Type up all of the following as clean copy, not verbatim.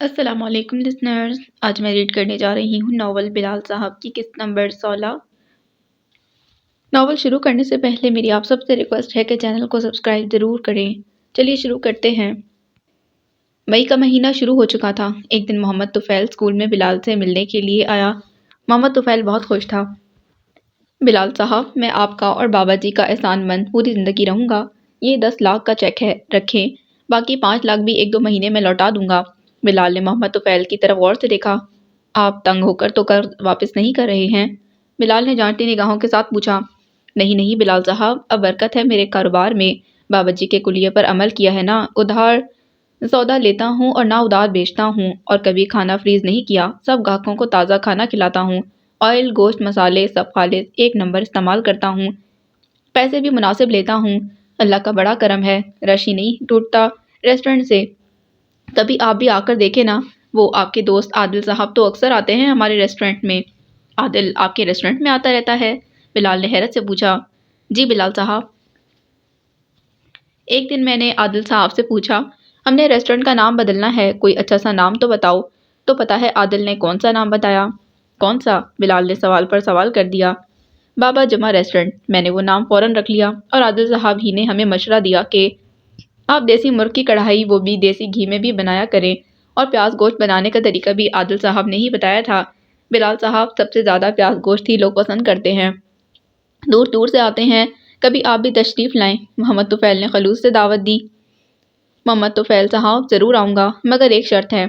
السلام علیکم لسنرز، آج میں ریڈ کرنے جا رہی ہوں ناول بلال صاحب کی قسط نمبر 16۔ ناول شروع کرنے سے پہلے میری آپ سب سے ریکویسٹ ہے کہ چینل کو سبسکرائب ضرور کریں۔ چلیے شروع کرتے ہیں۔ مئی کا مہینہ شروع ہو چکا تھا۔ ایک دن محمد طفیل اسکول میں بلال سے ملنے کے لیے آیا۔ محمد طفیل بہت خوش تھا۔ بلال صاحب، میں آپ کا اور بابا جی کا احسان مند پوری زندگی رہوں گا۔ یہ 10 لاکھ کا چیک ہے، رکھیں، باقی 5 لاکھ بھی 1-2 مہینے میں لوٹا دوں گا۔ بلال نے محمد طفیل کی طرف غور سے دیکھا۔ آپ تنگ ہو کر تو قرض واپس نہیں کر رہے ہیں؟ بلال نے جانتی نگاہوں کے ساتھ پوچھا۔ نہیں بلال صاحب، اب برکت ہے میرے کاروبار میں۔ بابا جی کے کلیے پر عمل کیا ہے نا، ادھار سودا لیتا ہوں اور نہ ادھار بیچتا ہوں، اور کبھی کھانا فریز نہیں کیا، سب گاہکوں کو تازہ کھانا کھلاتا ہوں۔ آئل، گوشت، مسالے سب خالص 1 نمبر استعمال کرتا ہوں۔ پیسے بھی مناسب لیتا ہوں۔ اللہ کا بڑا کرم ہے، رش ہی نہیں ٹوٹتا ریسٹورنٹ سے۔ کبھی آپ بھی آ کر دیکھیں نا، وہ آپ کے دوست عادل صاحب تو اکثر آتے ہیں ہمارے ریسٹورنٹ میں۔ عادل آپ کے ریسٹورنٹ میں آتا رہتا ہے؟ بلال نے حیرت سے پوچھا۔ جی بلال صاحب۔ ایک دن میں نے عادل صاحب سے پوچھا، ہم نے ریسٹورنٹ کا نام بدلنا ہے، کوئی اچھا سا نام تو بتاؤ۔ تو پتہ ہے عادل نے کون سا نام بتایا؟ کون سا؟ بلال نے سوال پر سوال کر دیا۔ بابا جمعہ ریسٹورنٹ۔ میں نے وہ نام فوراً رکھ لیا، اور عادل صاحب ہی نے ہمیں مشورہ دیا کہ آپ دیسی مرغ کی کڑھائی، وہ بھی دیسی گھی میں بھی بنایا کریں، اور پیاز گوشت بنانے کا طریقہ بھی عادل صاحب نے ہی بتایا تھا۔ بلال صاحب، سب سے زیادہ پیاز گوشت ہی لوگ پسند کرتے ہیں، دور دور سے آتے ہیں، کبھی آپ بھی تشریف لائیں۔ محمد طفیل نے خلوص سے دعوت دی۔ محمد طفیل صاحب، ضرور آؤں گا، مگر ایک شرط ہے۔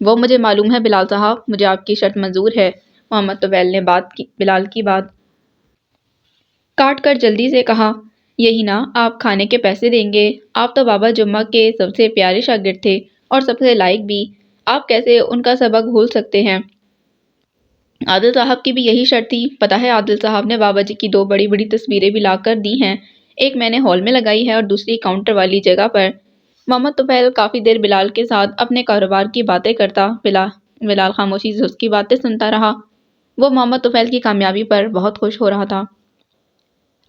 وہ مجھے معلوم ہے بلال صاحب، مجھے آپ کی شرط منظور ہے۔ محمد طفیل نے بلال کی بات کاٹ کر جلدی سے کہا، یہی نا، آپ کھانے کے پیسے دیں گے؟ آپ تو بابا جمعہ کے سب سے پیارے شاگرد تھے، اور سب سے لائق بھی، آپ کیسے ان کا سبق بھول سکتے ہیں؟ عادل صاحب کی بھی یہی شرط تھی۔ پتہ ہے عادل صاحب نے بابا جی کی 2 بڑی بڑی تصویریں بھی لا کر دی ہیں، ایک میں نے ہال میں لگائی ہے اور دوسری کاؤنٹر والی جگہ پر۔ محمد طفیل کافی دیر بلال کے ساتھ اپنے کاروبار کی باتیں کرتا۔ بلال خاموشی سے اس کی باتیں سنتا رہا۔ وہ محمد طفیل کی کامیابی پر بہت خوش ہو رہا تھا۔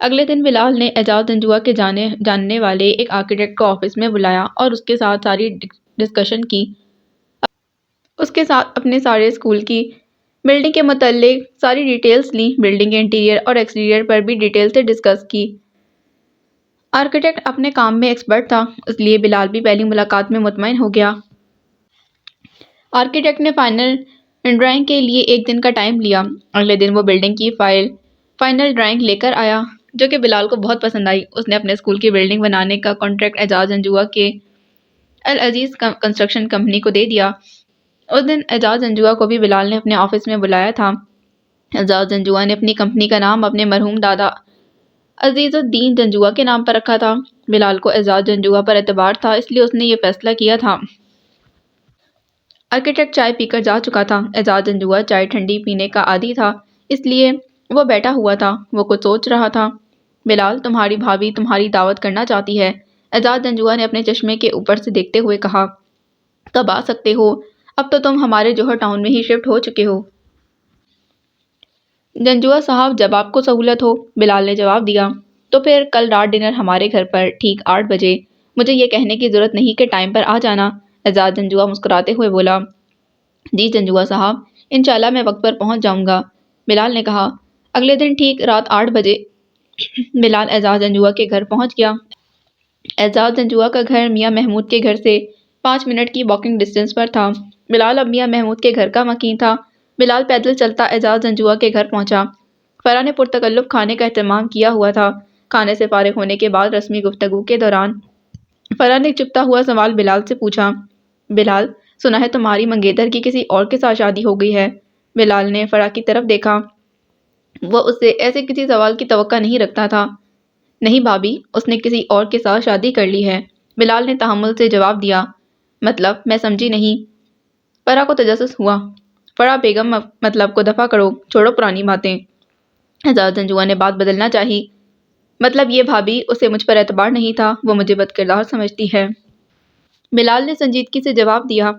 اگلے دن بلال نے اعجاز جنجوعہ کے جاننے والے ایک آرکیٹیکٹ کو آفس میں بلایا اور اس کے ساتھ ساری ڈسکشن کی۔ اس کے ساتھ اپنے سارے اسکول کی بلڈنگ کے متعلق ساری ڈیٹیلز لیں، بلڈنگ کے انٹیریئر اور ایکسٹیریئر پر بھی ڈیٹیل سے ڈسکس کی۔ آرکیٹیکٹ اپنے کام میں ایکسپرٹ تھا، اس لیے بلال بھی پہلی ملاقات میں مطمئن ہو گیا۔ آرکیٹیکٹ نے فائنل ڈرائنگ کے لیے 1 دن کا ٹائم لیا۔ اگلے دن وہ بلڈنگ کی فائنل ڈرائنگ لے کر آیا، جو کہ بلال کو بہت پسند آئی۔ اس نے اپنے اسکول کی بلڈنگ بنانے کا کانٹریکٹ اعجاز جنجوعہ کے العزیز کنسٹرکشن کمپنی کو دے دیا۔ اس دن اعجاز جنجوعہ کو بھی بلال نے اپنے آفس میں بلایا تھا۔ اعجاز جنجوعہ نے اپنی کمپنی کا نام اپنے مرحوم دادا عزیز الدین جنجوعہ کے نام پر رکھا تھا۔ بلال کو اعجاز جنجوعہ پر اعتبار تھا، اس لیے اس نے یہ فیصلہ کیا تھا۔ آرکیٹیکٹ چائے پی کر جا چکا تھا۔ اعجاز جنجوعہ چائے ٹھنڈی پینے کا عادی تھا، اس لیے وہ بیٹھا ہوا تھا۔ وہ کچھ سوچ رہا تھا۔ بلال، تمہاری بھابھی تمہاری دعوت کرنا چاہتی ہے۔ اعجاز جنجوعہ نے اپنے چشمے کے اوپر سے دیکھتے ہوئے کہا۔ کب آ سکتے ہو؟ اب تو تم ہمارے جوہر ٹاؤن میں ہی شفٹ ہو چکے ہو۔ جنجوعہ صاحب، جب آپ کو سہولت ہو، بلال نے جواب دیا۔ تو پھر کل رات ڈنر ہمارے گھر پر، ٹھیک 8 بجے۔ مجھے یہ کہنے کی ضرورت نہیں کہ ٹائم پر آ جانا۔ اعجاز جنجوعہ مسکراتے ہوئے بولا۔ جی جنجوعہ صاحب، انشاءاللہ میں وقت پر پہنچ جاؤں گا، بلال نے کہا۔ اگلے دن ٹھیک رات 8 بجے بلال اعجاز جنجوعہ کے گھر پہنچ گیا۔ اعجاز جنجوعہ کا گھر میاں محمود کے گھر سے 5 منٹ کی واکنگ ڈسٹنس پر تھا۔ بلال اب میاں محمود کے گھر کا مکین تھا۔ بلال پیدل چلتا اعجاز جنجوعہ کے گھر پہنچا۔ فرح نے پرتکلف کھانے کا اہتمام کیا ہوا تھا۔ کھانے سے فارغ ہونے کے بعد رسمی گفتگو کے دوران فرح نے چپتا ہوا سوال بلال سے پوچھا۔ بلال، سنا ہے تمہاری منگیتر کی کسی اور کے ساتھ شادی ہو گئی ہے؟ بلال نے فرح کی طرف دیکھا۔ وہ اس سے ایسے کسی سوال کی توقع نہیں رکھتا تھا۔ نہیں بھابھی، اس نے کسی اور کے ساتھ شادی کر لی ہے، بلال نے تحمل سے جواب دیا۔ مطلب؟ میں سمجھی نہیں۔ فرح کو تجسس ہوا۔ فرح بیگم، مطلب کو دفع کرو، چھوڑو پرانی باتیں۔ اعجاز جنجوعہ نے بات بدلنا چاہی۔ مطلب یہ بھابھی، اسے مجھ پر اعتبار نہیں تھا، وہ مجھے بد کردار سمجھتی ہے، بلال نے سنجیدگی سے جواب دیا۔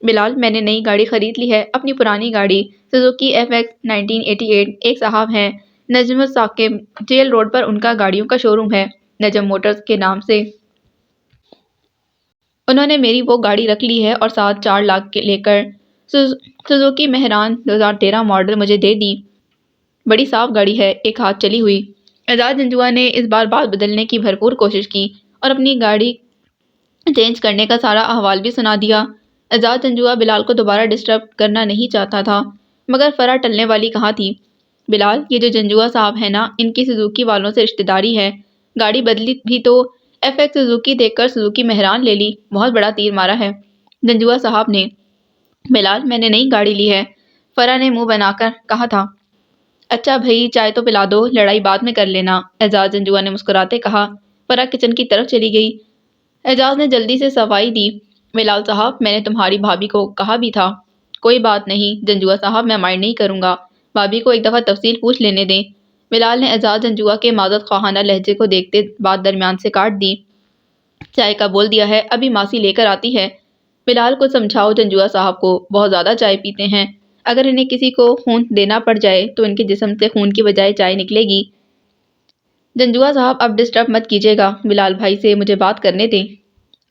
بلال، میں نے نئی گاڑی خرید لی ہے، اپنی پرانی گاڑی سوزوکی FX 1988۔ ایک صاحب ہیں نجم ثاقب، جیل روڈ پر ان کا گاڑیوں کا شو روم ہے، نجم موٹرز کے نام سے۔ انہوں نے میری وہ گاڑی رکھ لی ہے اور ساتھ 4 لاکھ کے لے کر سوزوکی مہران 2013 ماڈل مجھے دے دی۔ بڑی صاف گاڑی ہے، ایک ہاتھ چلی ہوئی۔ اعجاز جنجوعہ نے اس بار بات بدلنے کی بھرپور کوشش کی اور اپنی گاڑی چینج کرنے کا سارا احوال بھی سنا دیا۔ اعجاز جنجوعہ بلال کو دوبارہ ڈسٹرب کرنا نہیں چاہتا تھا، مگر فرح ٹلنے والی کہاں تھی۔ بلال، یہ جو جنجوعہ صاحب ہے نا، ان کی سوزوکی والوں سے رشتہ داری ہے۔ گاڑی بدلی بھی تو ایف ایکس سوزوکی دیکھ کر سوزوکی مہران لے لی، بہت بڑا تیر مارا ہے جنجوعہ صاحب نے۔ بلال، میں نے نئی گاڑی لی ہے، فرح نے منہ بنا کر کہا تھا۔ اچھا بھئی، چائے تو پلا دو، لڑائی بعد میں کر لینا، اعجاز جنجوعہ نے مسکراتے کہا۔ فرح کچن کی طرف چلی گئی۔ اعجاز نے جلدی سے صفائی دی۔ بلال صاحب، میں نے تمہاری بھابھی کو کہا بھی تھا۔ کوئی بات نہیں جنجوعہ صاحب، میں مائنڈ نہیں کروں گا، بھابھی کو ایک دفعہ تفصیل پوچھ لینے دیں۔ بلال نے اعجاز جنجوعہ کے معذرت خواہانہ لہجے کو دیکھتے بات درمیان سے کاٹ دی۔ چائے کا بول دیا ہے، ابھی ماسی لے کر آتی ہے۔ بلال کو سمجھاؤ جنجوعہ صاحب کو، بہت زیادہ چائے پیتے ہیں، اگر انہیں کسی کو خون دینا پڑ جائے تو ان کے جسم سے خون کی بجائے چائے نکلے گی۔ جنجوعہ صاحب اب ڈسٹرب مت کیجیے گا، بلال بھائی سے مجھے بات کرنے دیں۔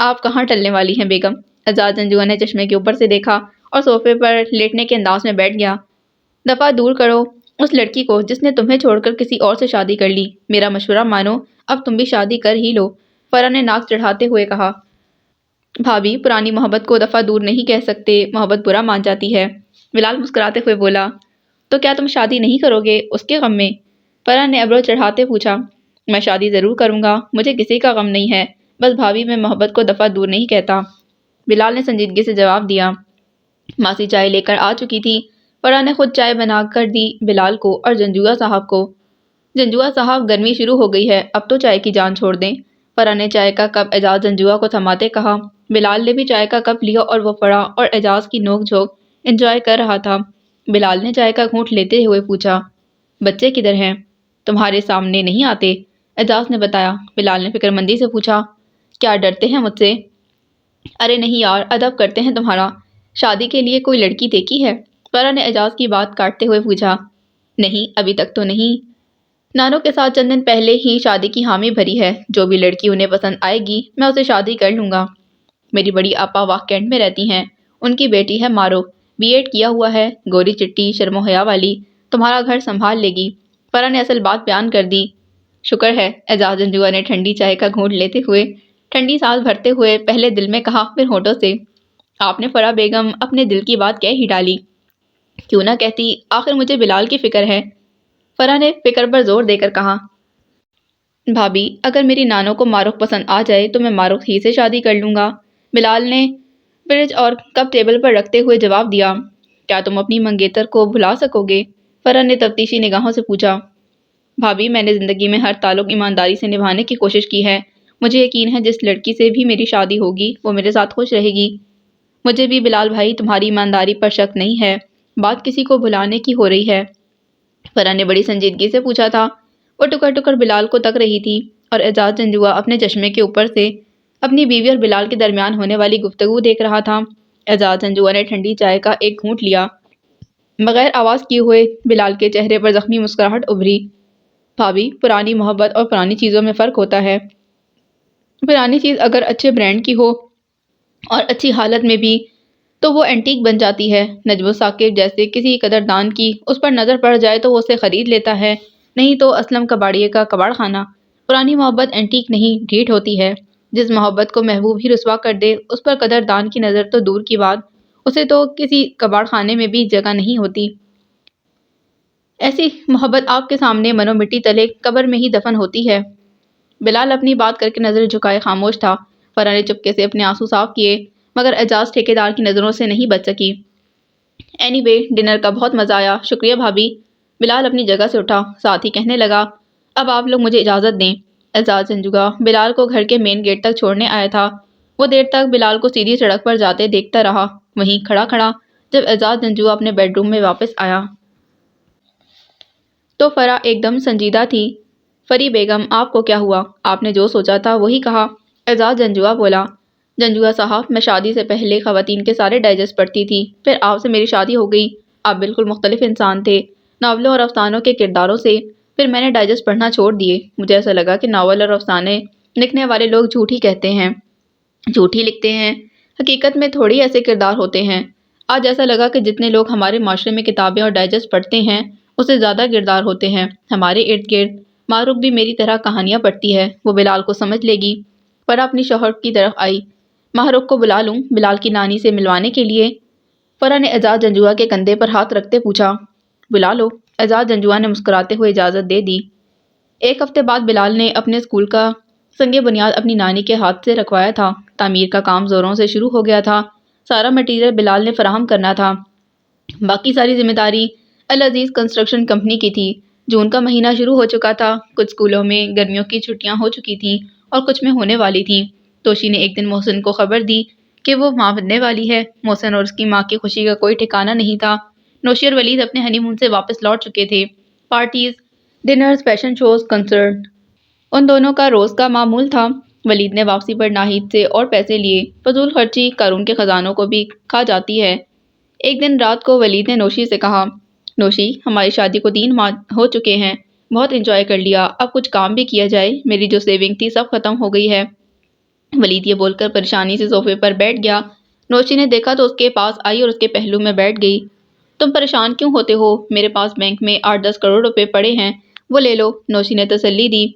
آپ کہاں ٹلنے والی ہیں بیگم؟ اعجاز جنجوعہ نے چشمے کے اوپر سے دیکھا اور صوفے پر لیٹنے کے انداز میں بیٹھ گیا۔ دفعہ دور کرو اس لڑکی کو جس نے تمہیں چھوڑ کر کسی اور سے شادی کر لی، میرا مشورہ مانو، اب تم بھی شادی کر ہی لو، فرح نے ناک چڑھاتے ہوئے کہا۔ بھابھی، پرانی محبت کو دفعہ دور نہیں کہہ سکتے، محبت برا مان جاتی ہے، بلال مسکراتے ہوئے بولا۔ تو کیا تم شادی نہیں کرو گے اس کے غم میں؟ فرح نے ابرو چڑھاتے پوچھا۔ میں شادی ضرور کروں گا، مجھے کسی کا غم نہیں ہے، بس بھابھی میں محبت کو دفعہ دور نہیں کہتا، بلال نے سنجیدگی سے جواب دیا۔ ماسی چائے لے کر آ چکی تھی۔ فرح نے خود چائے بنا کر دی بلال کو اور جنجوعہ صاحب کو۔ جنجوعہ صاحب، گرمی شروع ہو گئی ہے، اب تو چائے کی جان چھوڑ دیں، فرح نے چائے کا کپ اعجاز جنجوعہ کو تھماتے کہا۔ بلال نے بھی چائے کا کپ لیا اور وہ فرح اور اعجاز کی نوک جھونک انجوائے کر رہا تھا۔ بلال نے چائے کا گھونٹ لیتے ہوئے پوچھا، بچے کدھر ہیں؟ تمہارے سامنے نہیں آتے، اعجاز نے بتایا۔ بلال نے فکر مندی سے پوچھا، کیا ڈرتے ہیں مجھ سے؟ ارے نہیں یار، ادب کرتے ہیں تمہارا، شادی کے لیے کوئی لڑکی دیکھی ہے؟ فرح نے اعجاز کی بات کاٹتے ہوئے پوچھا۔ نہیں، ابھی تک تو نہیں، نانو کے ساتھ چند دن پہلے ہی شادی کی حامی بھری ہے، جو بھی لڑکی انہیں پسند آئے گی میں اسے شادی کر لوں گا۔ میری بڑی آپا واہ کینٹ میں رہتی ہیں، ان کی بیٹی ہے مارو، بی ایڈ کیا ہوا ہے، گوری چٹی شرم و حیا والی، تمہارا گھر سنبھال لے گی، فرح نے اصل بات بیان کر دی۔ شکر ہے، اعجاز جنجوعہ نے ٹھنڈی چائے کا گھونٹ لیتے ہوئے ٹھنڈی سانس بھرتے ہوئے پہلے دل میں کہا پھر ہونٹوں سے، آپ نے فرح بیگم اپنے دل کی بات کہہ ہی ڈالی۔ کیوں نہ کہتی، آخر مجھے بلال کی فکر ہے، فرح نے فکر پر زور دے کر کہا۔ بھابھی، اگر میری نانو کو ماروخ پسند آ جائے تو میں ماروخ ہی سے شادی کر لوں گا، بلال نے فرج اور کپ ٹیبل پر رکھتے ہوئے جواب دیا۔ کیا تم اپنی منگیتر کو بھلا سکو گے؟ فرح نے تفتیشی نگاہوں سے پوچھا۔ بھابھی، میں نے زندگی میں ہر تعلق ایمانداری سے نبھانے کی کوشش کی ہے، مجھے یقین ہے جس لڑکی سے بھی میری شادی ہوگی وہ میرے ساتھ خوش رہے گی۔ مجھے بھی بلال بھائی تمہاری ایمانداری پر شک نہیں ہے، بات کسی کو بھلانے کی ہو رہی ہے، فرح نے بڑی سنجیدگی سے پوچھا تھا۔ وہ ٹکر ٹکر بلال کو تک رہی تھی اور اعجاز جنجوعہ اپنے چشمے کے اوپر سے اپنی بیوی اور بلال کے درمیان ہونے والی گفتگو دیکھ رہا تھا۔ اعجاز جنجوعہ نے ٹھنڈی چائے کا ایک گھونٹ لیا۔ بغیر آواز کیے ہوئے بلال کے چہرے پر زخمی مسکراہٹ ابھری۔ بھابھی، پرانی محبت اور پرانی چیزوں میں فرق ہوتا ہے، پرانی چیز اگر اچھے برانڈ کی ہو اور اچھی حالت میں بھی تو وہ اینٹیک بن جاتی ہے، نجم و ثاقب جیسے کسی قدردان کی اس پر نظر پڑ جائے تو وہ اسے خرید لیتا ہے، نہیں تو اسلم کباڑیے کا کباڑ خانہ۔ پرانی محبت اینٹیک نہیں، ڈھیٹ ہوتی ہے، جس محبت کو محبوب ہی رسوا کر دے اس پر قدردان کی نظر تو دور کی بات، اسے تو کسی کباڑ خانے میں بھی جگہ نہیں ہوتی۔ ایسی محبت آپ کے سامنے منو مٹی تلے قبر میں ہی دفن ہوتی ہے۔ بلال اپنی بات کر کے نظر جھکائے خاموش تھا۔ فرح نے چپکے سے اپنے آنسو صاف کیے، مگر اعجاز ٹھیکیدار کی نظروں سے نہیں بچ سکی۔ اینی وے، ڈنر کا بہت مزہ آیا، شکریہ بھابھی، بلال اپنی جگہ سے اٹھا، ساتھ ہی کہنے لگا، اب آپ لوگ مجھے اجازت دیں۔ اعجاز جنجوعہ بلال کو گھر کے مین گیٹ تک چھوڑنے آیا تھا۔ وہ دیر تک بلال کو سیدھی سڑک پر جاتے دیکھتا رہا، وہیں کھڑا کھڑا۔ جب اعجاز جنجوعہ اپنے بیڈ روم میں واپس آیا تو فرح ایک دم سنجیدہ تھی۔ فری بیگم، آپ کو کیا ہوا؟ آپ نے جو سوچا تھا وہی کہا، اعجاز جنجوعہ بولا۔ جنجوعہ صاحب، میں شادی سے پہلے خواتین کے سارے ڈائجسٹ پڑھتی تھی، پھر آپ سے میری شادی ہو گئی، آپ بالکل مختلف انسان تھے ناولوں اور افسانوں کے کرداروں سے، پھر میں نے ڈائجسٹ پڑھنا چھوڑ دیے، مجھے ایسا لگا کہ ناول اور افسانے لکھنے والے لوگ جھوٹ ہی کہتے ہیں۔ جھوٹ ہی لکھتے ہیں، حقیقت میں تھوڑی ایسے کردار ہوتے ہیں۔ آج ایسا لگا کہ جتنے لوگ ہمارے معاشرے میں کتابیں اور ڈائجسٹ پڑھتے ہیں اس سے زیادہ کردار ہوتے ہیں ہمارے ارد گرد۔ معروف بھی میری طرح کہانیاں پڑھتی ہے، وہ بلال کو سمجھ لے گی۔ فرح اپنی شوہر کی طرف آئی۔ محروق کو بلا لوں بلال کی نانی سے ملوانے کے لیے؟ فرح نے اعجاز جنجوعہ کے کندھے پر ہاتھ رکھتے پوچھا۔ بلا لو، اعجاز جنجوعہ نے مسکراتے ہوئے اجازت دے دی۔ ایک ہفتے بعد بلال نے اپنے اسکول کا سنگ بنیاد اپنی نانی کے ہاتھ سے رکھوایا تھا۔ تعمیر کا کام زوروں سے شروع ہو گیا تھا۔ سارا مٹیریل بلال نے فراہم کرنا تھا۔ باقی ساری ذمہ داری العزیز کنسٹرکشن کمپنی کی تھی۔ جون کا مہینہ شروع ہو چکا تھا۔ کچھ اسکولوں میں گرمیوں کی چھٹیاں ہو چکی تھیں اور کچھ میں ہونے والی تھیں۔ توشی نے ایک دن محسن کو خبر دی کہ وہ ماں بننے والی ہے۔ محسن اور اس کی ماں کی خوشی کا کوئی ٹھکانہ نہیں تھا۔ نوشی اور ولید اپنے ہنی مون سے واپس لوٹ چکے تھے۔ Parties, dinners, fashion shows, concert, ان دونوں کا روز کا معمول تھا۔ ولید نے واپسی پر ناہید سے اور پیسے لیے۔ فضول خرچی قارون کے خزانوں کو بھی کھا جاتی ہے۔ ایک دن رات کو ولید نے نوشی سے کہا، نوشی ہماری شادی کو 3 ماہ ہو چکے ہیں، بہت انجوائے کر لیا، اب کچھ کام بھی کیا جائے، میری جو سیونگ تھی سب ختم ہو گئی ہے۔ ولید یہ بول کر پریشانی سے صوفے پر بیٹھ گیا۔ نوشی نے دیکھا تو اس کے پاس آئی اور اس کے پہلو میں بیٹھ گئی۔ تم پریشان کیوں ہوتے ہو؟ میرے پاس بینک میں 8-10 کروڑ روپے پڑے ہیں، وہ لے لو، نوشی نے تسلی دی۔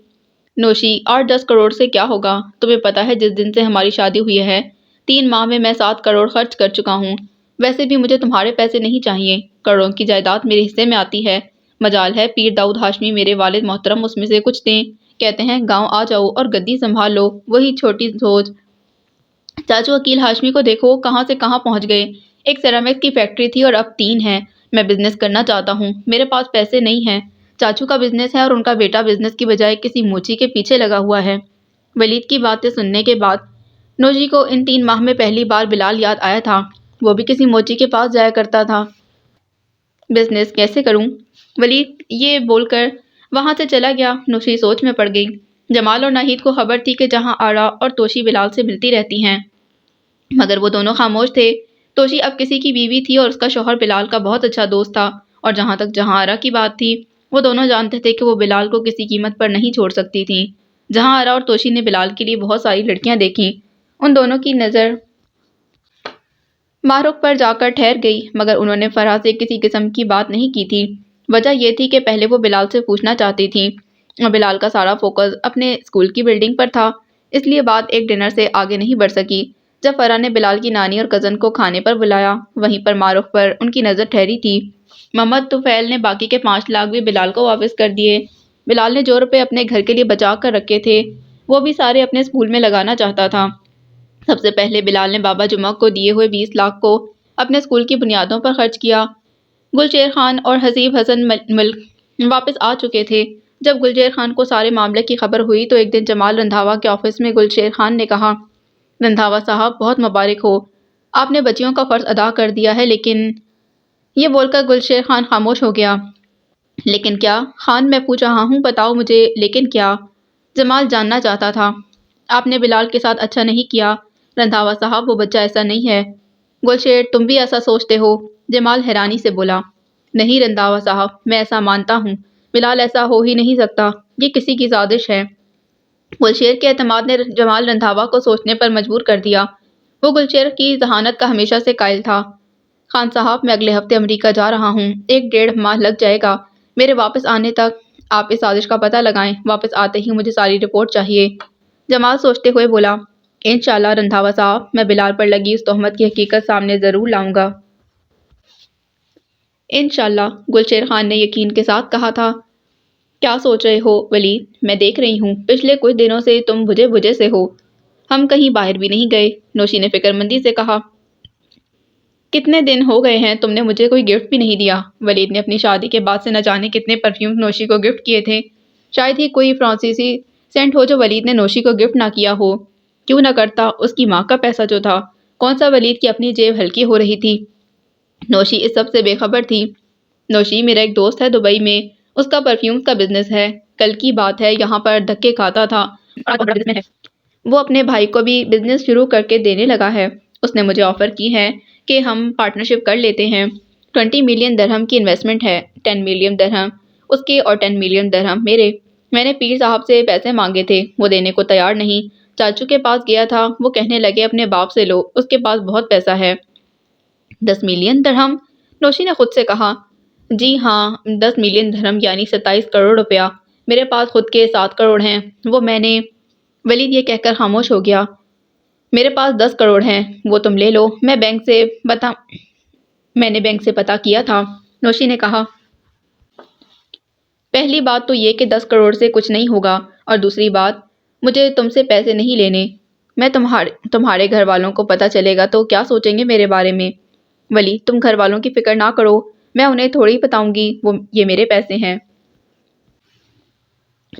نوشی 8-10 کروڑ سے کیا ہوگا؟ تمہیں پتا ہے جس دن سے ہماری شادی ہوئی ہے 3 ماہ میں 7 کروڑ خرچ کر چکا ہوں۔ ویسے بھی مجھے تمہارے پیسے نہیں چاہیے، کروڑوں کی جائیداد میرے حصے میں آتی ہے۔ مجال ہے پیر داؤد ہاشمی میرے والد محترم اس میں سے کچھ دیں۔ کہتے ہیں گاؤں آ جاؤ اور گدی سنبھال لو، وہی چھوٹی سوچ۔ چاچو عقیل ہاشمی کو دیکھو کہاں سے کہاں پہنچ گئے۔ ایک سیرامکس کی فیکٹری تھی اور اب 3 ہیں۔ میں بزنس کرنا چاہتا ہوں، میرے پاس پیسے نہیں ہیں۔ چاچو کا بزنس ہے اور ان کا بیٹا بزنس کی بجائے کسی موچی کے پیچھے لگا ہوا ہے۔ ولید کی باتیں سننے کے بعد نوشی کو ان 3 ماہ میں پہلی بار بلال یاد آیا تھا۔ وہ بھی کسی موچی کے پاس جایا کرتا تھا۔ بزنس کیسے کروں؟ ولید یہ بول کر وہاں سے چلا گیا۔ نوشی سوچ میں پڑ گئی۔ جمال اور ناہید کو خبر تھی کہ جہاں آرا اور توشی بلال سے ملتی رہتی ہیں، مگر وہ دونوں خاموش تھے۔ توشی اب کسی کی بیوی تھی اور اس کا شوہر بلال کا بہت اچھا دوست تھا، اور جہاں تک جہاں آرا کی بات تھی، وہ دونوں جانتے تھے کہ وہ بلال کو کسی قیمت پر نہیں چھوڑ سکتی تھیں۔ جہاں آرا اور توشی نے بلال کے لیے بہت ساری لڑکیاں دیکھیں، ان دونوں کی نظر محروق پر جا کر ٹھہر گئی، مگر انہوں نے فرح سے کسی قسم کی بات نہیں کی تھی۔ وجہ یہ تھی کہ پہلے وہ بلال سے پوچھنا چاہتی تھیں اور بلال کا سارا فوکس اپنے اسکول کی بلڈنگ پر تھا، اس لیے بات ایک ڈنر سے آگے نہیں بڑھ سکی۔ جب فرح نے بلال کی نانی اور کزن کو کھانے پر بلایا، وہیں پر معروف پر ان کی نظر ٹھہری تھی۔ محمد طفیل نے باقی کے 5 لاکھ بھی بلال کو واپس کر دیے۔ بلال نے جو روپے اپنے گھر کے لیے بچا کر رکھے تھے وہ بھی سارے اپنے اسکول میں لگانا چاہتا تھا۔ سب سے پہلے بلال نے بابا جمعہ کو دیے ہوئے 20 لاکھ کو اپنے اسکول کی بنیادوں پر خرچ کیا۔ گلشیر خان اور حسیب حسن ملک واپس آ چکے تھے۔ جب گلشیر خان کو سارے معاملے کی خبر ہوئی تو ایک دن جمال رندھاوا کے آفس میں گلشیر خان نے کہا، رندھاوا صاحب بہت مبارک ہو، آپ نے بچیوں کا فرض ادا کر دیا ہے، لیکن… یہ بول کر گلشیر خان خاموش ہو گیا۔ لیکن کیا؟ خان میں پوچھ رہا ہوں، بتاؤ مجھے، لیکن کیا؟ جمال جاننا چاہتا تھا۔ آپ نے بلال کے ساتھ اچھا نہیں کیا رندھاوا صاحب، وہ بچہ ایسا نہیں ہے۔ گلشیر تم بھی ایسا سوچتے ہو؟ جمال حیرانی سے بولا۔ نہیں رندھاوا صاحب، میں ایسا مانتا ہوں، بلال ایسا ہو ہی نہیں سکتا، یہ کسی کی سازش ہے۔ گلشیر کے اعتماد نے جمال رندھاوا کو سوچنے پر مجبور کر دیا۔ وہ گلشیر کی ذہانت کا ہمیشہ سے قائل تھا۔ خان صاحب میں اگلے ہفتے امریکہ جا رہا ہوں، 1-1.5 ماہ لگ جائے گا میرے واپس آنے تک۔ آپ اس سازش کا پتہ لگائیں، واپس آتے ہی مجھے ساری رپورٹ چاہیے۔ جمال سوچتے ہوئے بولا، انشاءاللہ رندھاوا صاحب، میں بلال پر لگی اس تہمت کی حقیقت سامنے ضرور لاؤں گا۔ انشاءاللہ، گلشیر خان نے یقین کے ساتھ کہا تھا۔ کیا سوچ رہے ہو ولید؟ میں دیکھ رہی ہوں پچھلے کچھ دنوں سے تم بجھے بجھے سے ہو، ہم کہیں باہر بھی نہیں گئے، نوشی نے فکر مندی سے کہا۔ کتنے دن ہو گئے ہیں تم نے مجھے کوئی گفٹ بھی نہیں دیا۔ ولید نے اپنی شادی کے بعد سے نہ جانے کتنے پرفیوم نوشی کو گفٹ کیے تھے، شاید ہی کوئی فرانسیسی سینٹ ہو جو ولید نے نوشی کو گفٹ نہ کیا ہو۔ کیوں نہ کرتا، اس کی ماں کا پیسہ جو تھا، کون سا ولید کی اپنی جیب ہلکی ہو رہی تھی۔ نوشی اس سب سے بے خبر تھی۔ نوشی میرا ایک دوست ہے دبئی میں، اس کا پرفیوم کا بزنس ہے، کل کی بات ہے یہاں پر دھکے کھاتا تھا، وہ اپنے بھائی کو بھی بزنس شروع کر کے دینے لگا ہے۔ اس نے مجھے آفر کی ہے کہ ہم پارٹنرشپ کر لیتے ہیں۔ 20 ملین درہم کی انویسٹمنٹ ہے، 10 ملین درہم اس کے اور 10 ملین درہم میرے۔ میں نے پیر صاحب سے پیسے مانگے تھے، وہ دینے کو تیار نہیں، چاچو کے پاس گیا تھا، وہ کہنے لگے اپنے باپ سے لو، اس کے پاس بہت پیسہ ہے۔ 10 ملین درہم؟ نوشی نے خود سے کہا۔ جی ہاں، 10 ملین درہم یعنی 27 کروڑ روپیہ۔ میرے پاس خود کے 7 کروڑ ہیں، وہ میں نے… ولید یہ کہہ کر خاموش ہو گیا۔ میرے پاس 10 کروڑ ہیں، وہ تم لے لو، میں نے بینک سے پتہ کیا تھا، نوشی نے کہا۔ پہلی بات تو یہ کہ 10 کروڑ سے کچھ نہیں ہوگا، اور دوسری بات، مجھے تم سے پیسے نہیں لینے۔ میں تمہارے گھر والوں کو پتہ چلے گا تو کیا سوچیں گے میرے بارے میں؟ ولی، تم گھر والوں کی فکر نہ کرو، میں انہیں تھوڑی بتاؤں گی یہ میرے پیسے ہیں۔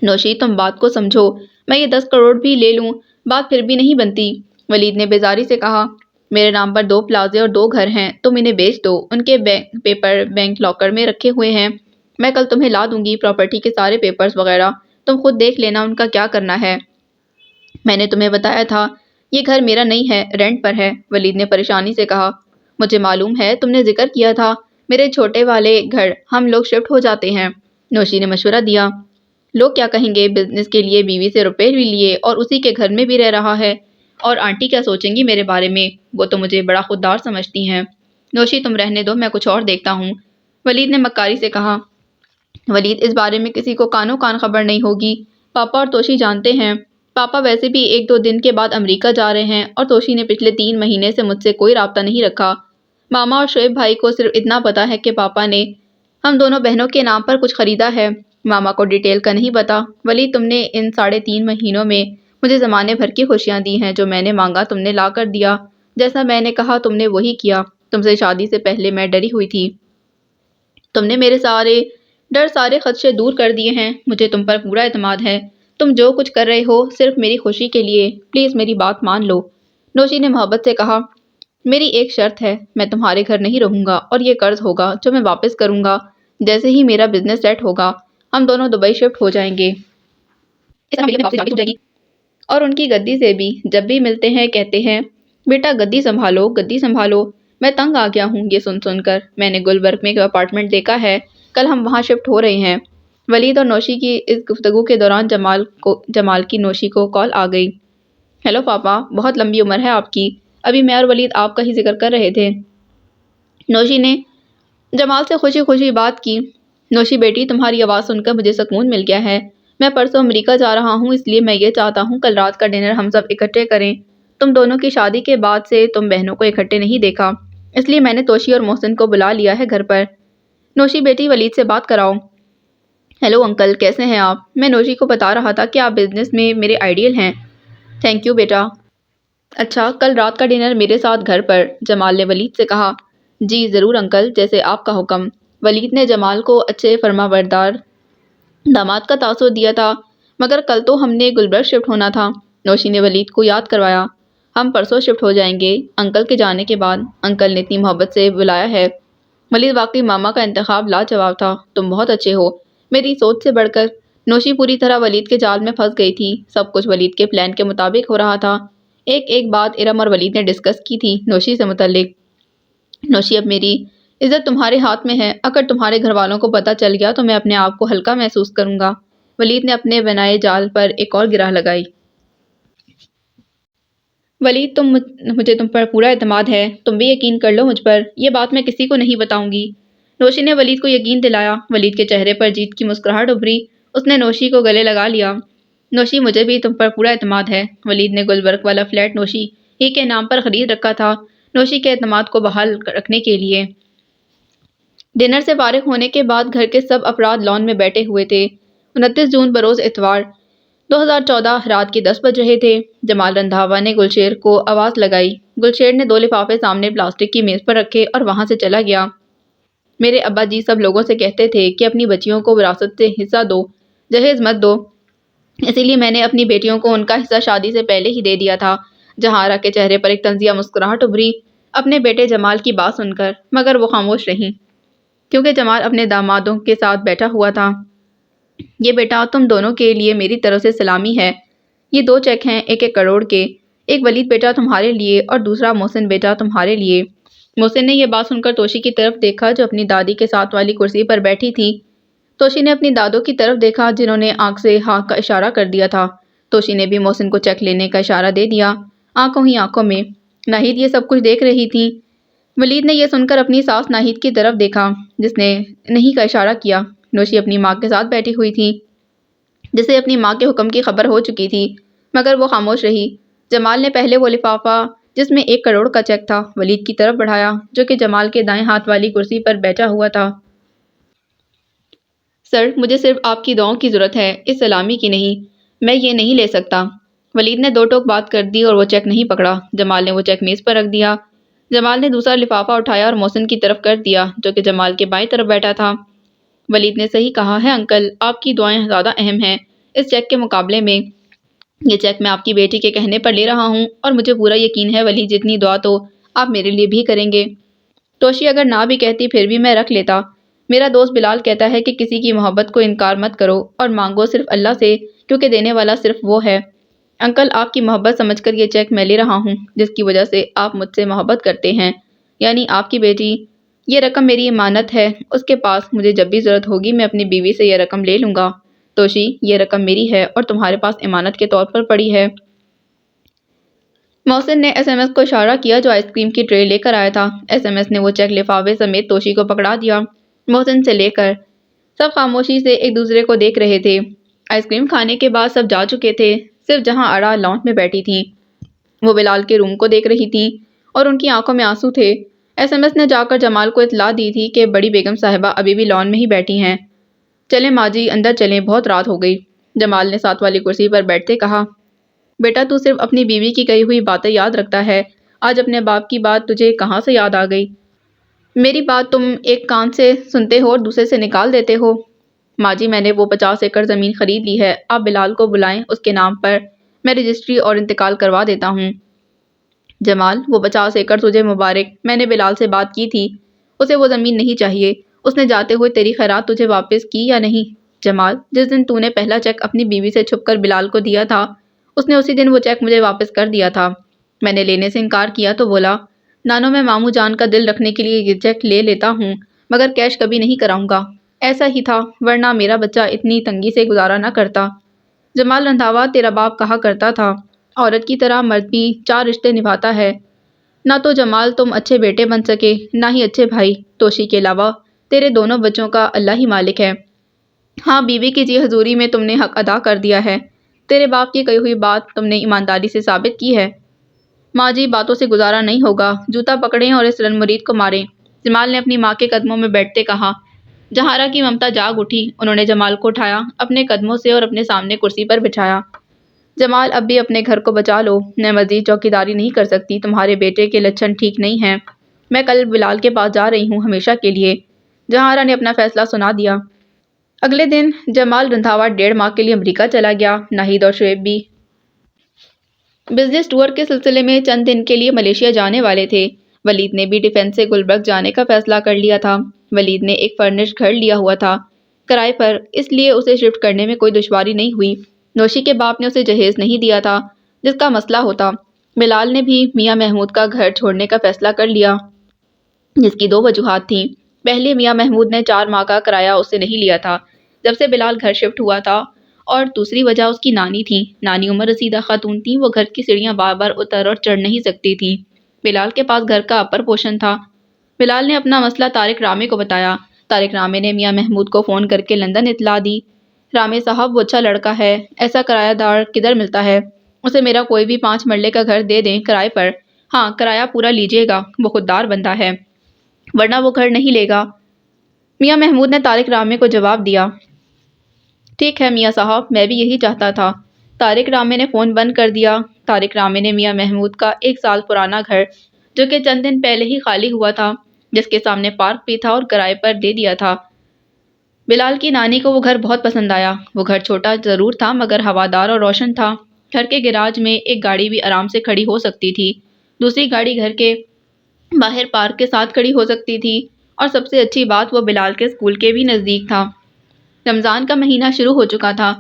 نوشی، تم بات کو سمجھو، میں یہ 10 کروڑ بھی لے لوں، بات پھر بھی نہیں بنتی۔ ولید نے بیزاری سے کہا۔ میرے نام پر 2 پلازے اور 2 گھر ہیں، تم انہیں بیچ دو، ان کے پیپر بینک لاکر میں رکھے ہوئے ہیں، میں کل تمہیں لا دوں گی پراپرٹی کے سارے پیپرز وغیرہ، تم خود دیکھ لینا ان کا کیا کرنا ہے۔ میں نے تمہیں بتایا تھا، یہ گھر میرا نہیں ہے، رینٹ پر ہے، ولید نے پریشانی سے کہا۔ مجھے معلوم ہے، تم نے ذکر کیا تھا، میرے چھوٹے والے گھر ہم لوگ شفٹ ہو جاتے ہیں، نوشی نے مشورہ دیا۔ لوگ کیا کہیں گے، بزنس کے لیے بیوی سے روپے بھی لیے اور اسی کے گھر میں بھی رہ رہا ہے، اور آنٹی کیا سوچیں گی میرے بارے میں، وہ تو مجھے بڑا خوددار سمجھتی ہیں۔ نوشی، تم رہنے دو، میں کچھ اور دیکھتا ہوں، ولید نے مکاری سے کہا۔ ولید، اس بارے میں کسی کو کانوں کان خبر نہیں ہوگی، پاپا اور توشی جانتے ہیں، پاپا ویسے بھی 1-2 دن کے بعد امریکہ جا رہے ہیں، اور توشی نے پچھلے 3 مہینے سے مجھ سے کوئی رابطہ نہیں رکھا۔ ماما اور شعیب بھائی کو صرف اتنا پتا ہے کہ پاپا نے ہم دونوں بہنوں کے نام پر کچھ خریدا ہے، ماما کو ڈیٹیل کا نہیں پتا۔ ولید، تم نے ان 3.5 مہینوں میں مجھے زمانے بھر کی خوشیاں دی ہیں، جو میں نے مانگا تم نے لا کر دیا، جیسا میں نے کہا تم نے وہی کیا، تم سے شادی سے پہلے میں ڈری ہوئی تھی، تم نے میرے سارے ڈر، سارے خدشے دور کر دیے ہیں، مجھے تم پر پورا اعتماد ہے، تم جو کچھ کر رہے ہو صرف میری خوشی کے لیے، پلیز میری بات مان لو، نوشی نے محبت سے کہا۔ میری ایک شرط ہے، میں تمہارے گھر نہیں رہوں گا، اور یہ قرض ہوگا جو میں واپس کروں گا جیسے ہی میرا بزنس سیٹ ہوگا، ہم دونوں دبئی شفٹ ہو جائیں گے، اس طرح میری واپسی جلدی ہو جائے گی۔ اور ان کی گدی سے بھی جب بھی ملتے ہیں کہتے ہیں، بیٹا گدی سنبھالو، گدی سنبھالو، میں تنگ آ گیا ہوں یہ سن کر، میں نے گلبرگ میں ایک اپارٹمنٹ دیکھا ہے، کل ہم وہاں شفٹ ہو رہے ہیں۔ ولید اور نوشی کی اس گفتگو کے دوران جمال کی نوشی کو کال آ گئی۔ ہیلو پاپا، بہت لمبی عمر ہے آپ کی، ابھی میں اور ولید آپ کا ہی ذکر کر رہے تھے، نوشی نے جمال سے خوشی خوشی بات کی۔ نوشی بیٹی، تمہاری آواز سن کر مجھے سکون مل گیا ہے، میں پرسوں امریکہ جا رہا ہوں، اس لیے میں یہ چاہتا ہوں کل رات کا ڈنر ہم سب اکٹھے کریں، تم دونوں کی شادی کے بعد سے تم بہنوں کو اکٹھے نہیں دیکھا، اس لیے میں نے توشی اور محسن کو بلا لیا ہے گھر پر۔ نوشی بیٹی، ولید سے بات کراؤ۔ ہیلو انکل، کیسے ہیں آپ؟ میں نوشی کو بتا رہا تھا کہ آپ بزنس میں میرے آئیڈیل ہیں۔ تھینک یو بیٹا۔ اچھا، کل رات کا ڈنر میرے ساتھ گھر پر، جمال نے ولید سے کہا۔ جی ضرور انکل، جیسے آپ کا حکم۔ ولید نے جمال کو اچھے فرمانبردار داماد کا تاثر دیا تھا، مگر کل تو ہم نے گلبرگ شفٹ ہونا تھا، نوشی نے ولید کو یاد کروایا۔ ہم پرسوں شفٹ ہو جائیں گے، انکل کے جانے کے بعد، انکل نے اتنی محبت سے بلایا ہے۔ ولید، واقعی ماما کا انتخاب لاجواب تھا، تم بہت اچھے ہو، میری سوچ سے بڑھ کر۔ نوشی پوری طرح ولید کے جال میں پھنس گئی تھی، سب کچھ ولید کے پلان کے مطابق ہو رہا تھا۔ ایک بات ارم اور ولید نے ڈسکس کی تھی نوشی سے متعلق۔ نوشی، اب میری عزت تمہارے ہاتھ میں ہے، اگر تمہارے گھر والوں کو پتہ چل گیا تو میں اپنے آپ کو ہلکا محسوس کروں گا، ولید نے اپنے بنائے جال پر ایک اور گرہ لگائی۔ ولید، مجھے تم پر پورا اعتماد ہے، تم بھی یقین کر لو مجھ پر، یہ بات میں کسی کو نہیں بتاؤں گی، نوشی نے ولید کو یقین دلایا۔ ولید کے چہرے پر جیت کی مسکراہٹ ابھری، اس نے نوشی کو گلے لگا لیا۔ نوشی، مجھے بھی تم پر پورا اعتماد ہے، ولید نے گلبرگ والا فلیٹ نوشی ہی کے نام پر خرید رکھا تھا، نوشی کے اعتماد کو بحال رکھنے کے لیے۔ ڈنر سے فارغ ہونے کے بعد گھر کے سب افراد لان میں بیٹھے ہوئے تھے۔ 29 جون بروز اتوار 2014 رات کے 10 بج رہے تھے۔ جمال رندھاوا نے گلشیر کو آواز لگائی۔ گلشیر نے 2 لفافے سامنے پلاسٹک کی میز پر رکھے اور وہاں سے چلا گیا۔ میرے ابا جی سب لوگوں سے کہتے تھے کہ اپنی بچیوں کو وراثت سے حصہ دو، جہیز مت دو، اسی لیے میں نے اپنی بیٹیوں کو ان کا حصہ شادی سے پہلے ہی دے دیا تھا۔ جہارا کے چہرے پر ایک طنزیہ مسکراہٹ ابھری اپنے بیٹے جمال کی بات سن کر، مگر وہ خاموش رہیں، کیونکہ جمال اپنے دامادوں کے ساتھ بیٹھا ہوا تھا۔ یہ بیٹا، تم دونوں کے لیے میری طرف سے سلامی ہے، یہ 2 چیک ہیں 1-1 کروڑ کے، ایک ولید بیٹا تمہارے لیے اور دوسرا محسن بیٹا تمہارے لیے۔ محسن نے یہ بات سن کر توشی کی طرف دیکھا جو اپنی دادی کے ساتھ والی کرسی پر بیٹھی تھی۔ توشی نے اپنی دادوں کی طرف دیکھا جنہوں نے آنکھ سے ہاں کا اشارہ کر دیا تھا۔ توشی نے بھی محسن کو چیک لینے کا اشارہ دے دیا، آنکھوں ہی آنکھوں میں۔ ناہید یہ سب کچھ دیکھ رہی تھی۔ ولید نے یہ سن کر اپنی ساس ناہید کی طرف دیکھا جس نے نہیں کا اشارہ کیا۔ نوشی اپنی ماں کے ساتھ بیٹھی ہوئی تھی جسے اپنی ماں کے حکم کی خبر ہو چکی تھی، مگر وہ خاموش رہی۔ جمال نے پہلے وہ لفافہ جس میں 1 کروڑ کا چیک تھا ولید کی طرف بڑھایا جو کہ جمال کے دائیں ہاتھ والی کرسی پر بیٹھا ہوا تھا۔ سر، مجھے صرف آپ کی دعاؤں کی ضرورت ہے، اس سلامی کی نہیں۔ میں یہ نہیں لے سکتا۔ ولید نے 2 ٹوک بات کر دی اور وہ چیک نہیں پکڑا۔ جمال نے وہ چیک میز پر رکھ دیا۔ جمال نے دوسرا لفافہ اٹھایا اور محسن کی طرف کر دیا جو کہ جمال کے بائیں طرف بیٹھا تھا۔ ولید نے صحیح کہا ہے انکل، آپ کی دعائیں زیادہ اہم ہیں اس چیک کے مقابلے میں۔ یہ چیک میں آپ کی بیٹی کے کہنے پر لے رہا ہوں اور مجھے پورا یقین ہے ولید جتنی دعا تو آپ میرے لیے بھی کریں گے۔ توشی اگر نہ بھی کہتی پھر بھی میں رکھ لیتا۔ میرا دوست بلال کہتا ہے کہ کسی کی محبت کو انکار مت کرو اور مانگو صرف اللہ سے کیونکہ دینے والا صرف وہ ہے۔ انکل، آپ کی محبت سمجھ کر یہ چیک میں لے رہا ہوں جس کی وجہ سے آپ مجھ سے محبت کرتے ہیں، یعنی آپ کی بیٹی۔ یہ رقم میری امانت ہے اس کے پاس، مجھے جب بھی ضرورت ہوگی میں اپنی بیوی سے یہ رقم لے لوں گا۔ توشی، یہ رقم میری ہے اور تمہارے پاس امانت کے طور پر پڑی ہے۔ محسن نے ایس ایم ایس کو اشارہ کیا جو آئس کریم کی ٹرے لے کر آیا تھا۔ ایس ایم ایس نے وہ چیک لفافے سمیت توشی کو پکڑا دیا، محسن سے لے کر۔ سب خاموشی سے ایک دوسرے کو دیکھ رہے تھے۔ آئس کریم کھانے کے بعد سب جا چکے تھے، صرف جہاں آرا لانچ میں بیٹھی تھی وہ بلال کے روم کو دیکھ رہی تھی اور ان کی آنکھوں میں آنسو تھے۔ ایس ایم ایس نے جا کر جمال کو اطلاع دی تھی کہ بڑی بیگم صاحبہ ابھی بھی لان میں ہی بیٹھی ہیں۔ چلیں ماں جی، اندر چلیں، بہت رات ہو گئی۔ جمال نے ساتھ والی کرسی پر بیٹھتے کہا، بیٹا تو صرف اپنی بیوی کی کہی ہوئی باتیں یاد رکھتا ہے، آج اپنے باپ کی بات تجھے کہاں سے یاد آ گئی؟ میری بات تم ایک کان سے سنتے ہو اور دوسرے سے نکال دیتے ہو۔ ماں جی، میں نے وہ 50 ایکڑ زمین خرید لی ہے، آپ بلال کو بلائیں، اس کے نام پر میں رجسٹری اور انتقال کروا دیتا ہوں۔ جمال، وہ 50 ایکڑ تجھے مبارک، میں نے بلال سے بات کی تھی، اسے وہ زمین نہیں چاہیے۔ اس نے جاتے ہوئے تیری خیرات تجھے واپس کی یا نہیں؟ جمال، جس دن تو نے پہلا چیک اپنی بیوی سے چھپ کر بلال کو دیا تھا اس نے اسی دن وہ چیک مجھے واپس کر دیا تھا۔ میں نے لینے سے انکار کیا تو بولا، نانو میں ماموں جان کا دل رکھنے کے لیے یہ چیک لے لیتا ہوں مگر کیش کبھی نہیں کراؤں گا۔ ایسا ہی تھا، ورنہ میرا بچہ اتنی تنگی سے گزارا نہ کرتا۔ جمال رندھاوا، تیرا باپ کہا کرتا تھا، عورت کی طرح مرد بھی 4 رشتے نبھاتا ہے۔ نہ تو جمال تم اچھے بیٹے بن سکے نہ ہی اچھے بھائی، توشی کے علاوہ تیرے دونوں بچوں کا اللہ ہی مالک ہے۔ ہاں، بیوی کی جی حضوری میں تم نے حق ادا کر دیا ہے، تیرے باپ کی کہی ہوئی بات تم نے ایمانداری سے ثابت کی ہے۔ ماں جی، باتوں سے گزارا نہیں ہوگا، جوتا پکڑیں اور اس رن مرید کو ماریں۔ جمال نے اپنی ماں کے قدموں میں بیٹھتے کہا۔ جہارا کی ممتا جاگ اٹھی، انہوں نے جمال کو اٹھایا اپنے قدموں سے اور اپنے سامنے کرسی پر بٹھایا۔ جمال، اب بھی اپنے گھر کو بچا لو، میں مزید چوکیداری نہیں کر سکتی، تمہارے بیٹے کے لچھن ٹھیک نہیں ہیں۔ میں کل بلال کے پاس جا رہی ہوں ہمیشہ کے لیے۔ جہارا نے اپنا فیصلہ سنا دیا۔ اگلے دن جمال رندھاوا 1.5 ماہ کے لیے امریکہ چلا گیا۔ ناہید اور شعیب بھی بزنس ٹور کے سلسلے میں چند دن کے لیے ملیشیا جانے والے تھے۔ ولید نے بھی ڈیفنس سے گلبرگ جانے کا فیصلہ کر لیا تھا۔ ولید نے ایک فرنش گھر لیا ہوا تھا کرائے پر، اس لیے اسے شفٹ کرنے میں کوئی دشواری نہیں ہوئی۔ نوشی کے باپ نے اسے جہیز نہیں دیا تھا جس کا مسئلہ ہوتا۔ بلال نے بھی میاں محمود کا گھر چھوڑنے کا فیصلہ کر لیا جس کی 2 وجوہات تھیں۔ پہلے، میاں محمود نے 4 ماہ کا کرایہ اس سے نہیں لیا تھا جب سے بلال گھر شفٹ ہوا تھا، اور دوسری وجہ اس کی نانی تھی۔ نانی عمر رسیدہ خاتون تھیں، وہ گھر کی سیڑھیاں بار بار اتر اور چڑھ نہیں سکتی تھیں۔ بلال کے پاس گھر کا اپر پوشن تھا۔ بلال نے اپنا مسئلہ طارق رامے کو بتایا۔ طارق رامے نے میاں محمود کو فون کر کے لندن اطلاع دی۔ رامے صاحب، وہ اچھا لڑکا ہے، ایسا کرایہ دار کدھر ملتا ہے؟ اسے میرا کوئی بھی 5 مرلے کا گھر دے دیں کرائے پر۔ ہاں، کرایہ پورا لیجیے گا، وہ خوددار بندہ ہے، ورنہ وہ گھر نہیں لے گا۔ میاں محمود نے طارق رامے کو جواب دیا۔ ٹھیک ہے میاں صاحب، میں بھی یہی چاہتا تھا۔ طارق رامے نے فون بند کر دیا۔ طارق رامے نے میاں محمود کا 1 سال پرانا گھر جو کہ چند دن پہلے ہی خالی ہوا تھا، جس کے سامنے پارک بھی تھا، اور کرائے پر دے دیا تھا۔ بلال کی نانی کو وہ گھر بہت پسند آیا۔ وہ گھر چھوٹا ضرور تھا مگر ہوادار اور روشن تھا۔ گھر کے گیراج میں ایک گاڑی بھی آرام سے کھڑی ہو سکتی تھی، دوسری گاڑی گھر کے باہر پارک کے ساتھ کھڑی ہو سکتی تھی، اور سب سے اچھی بات وہ بلال کے اسکول کے بھی نزدیک تھا۔ رمضان کا مہینہ شروع ہو چکا تھا،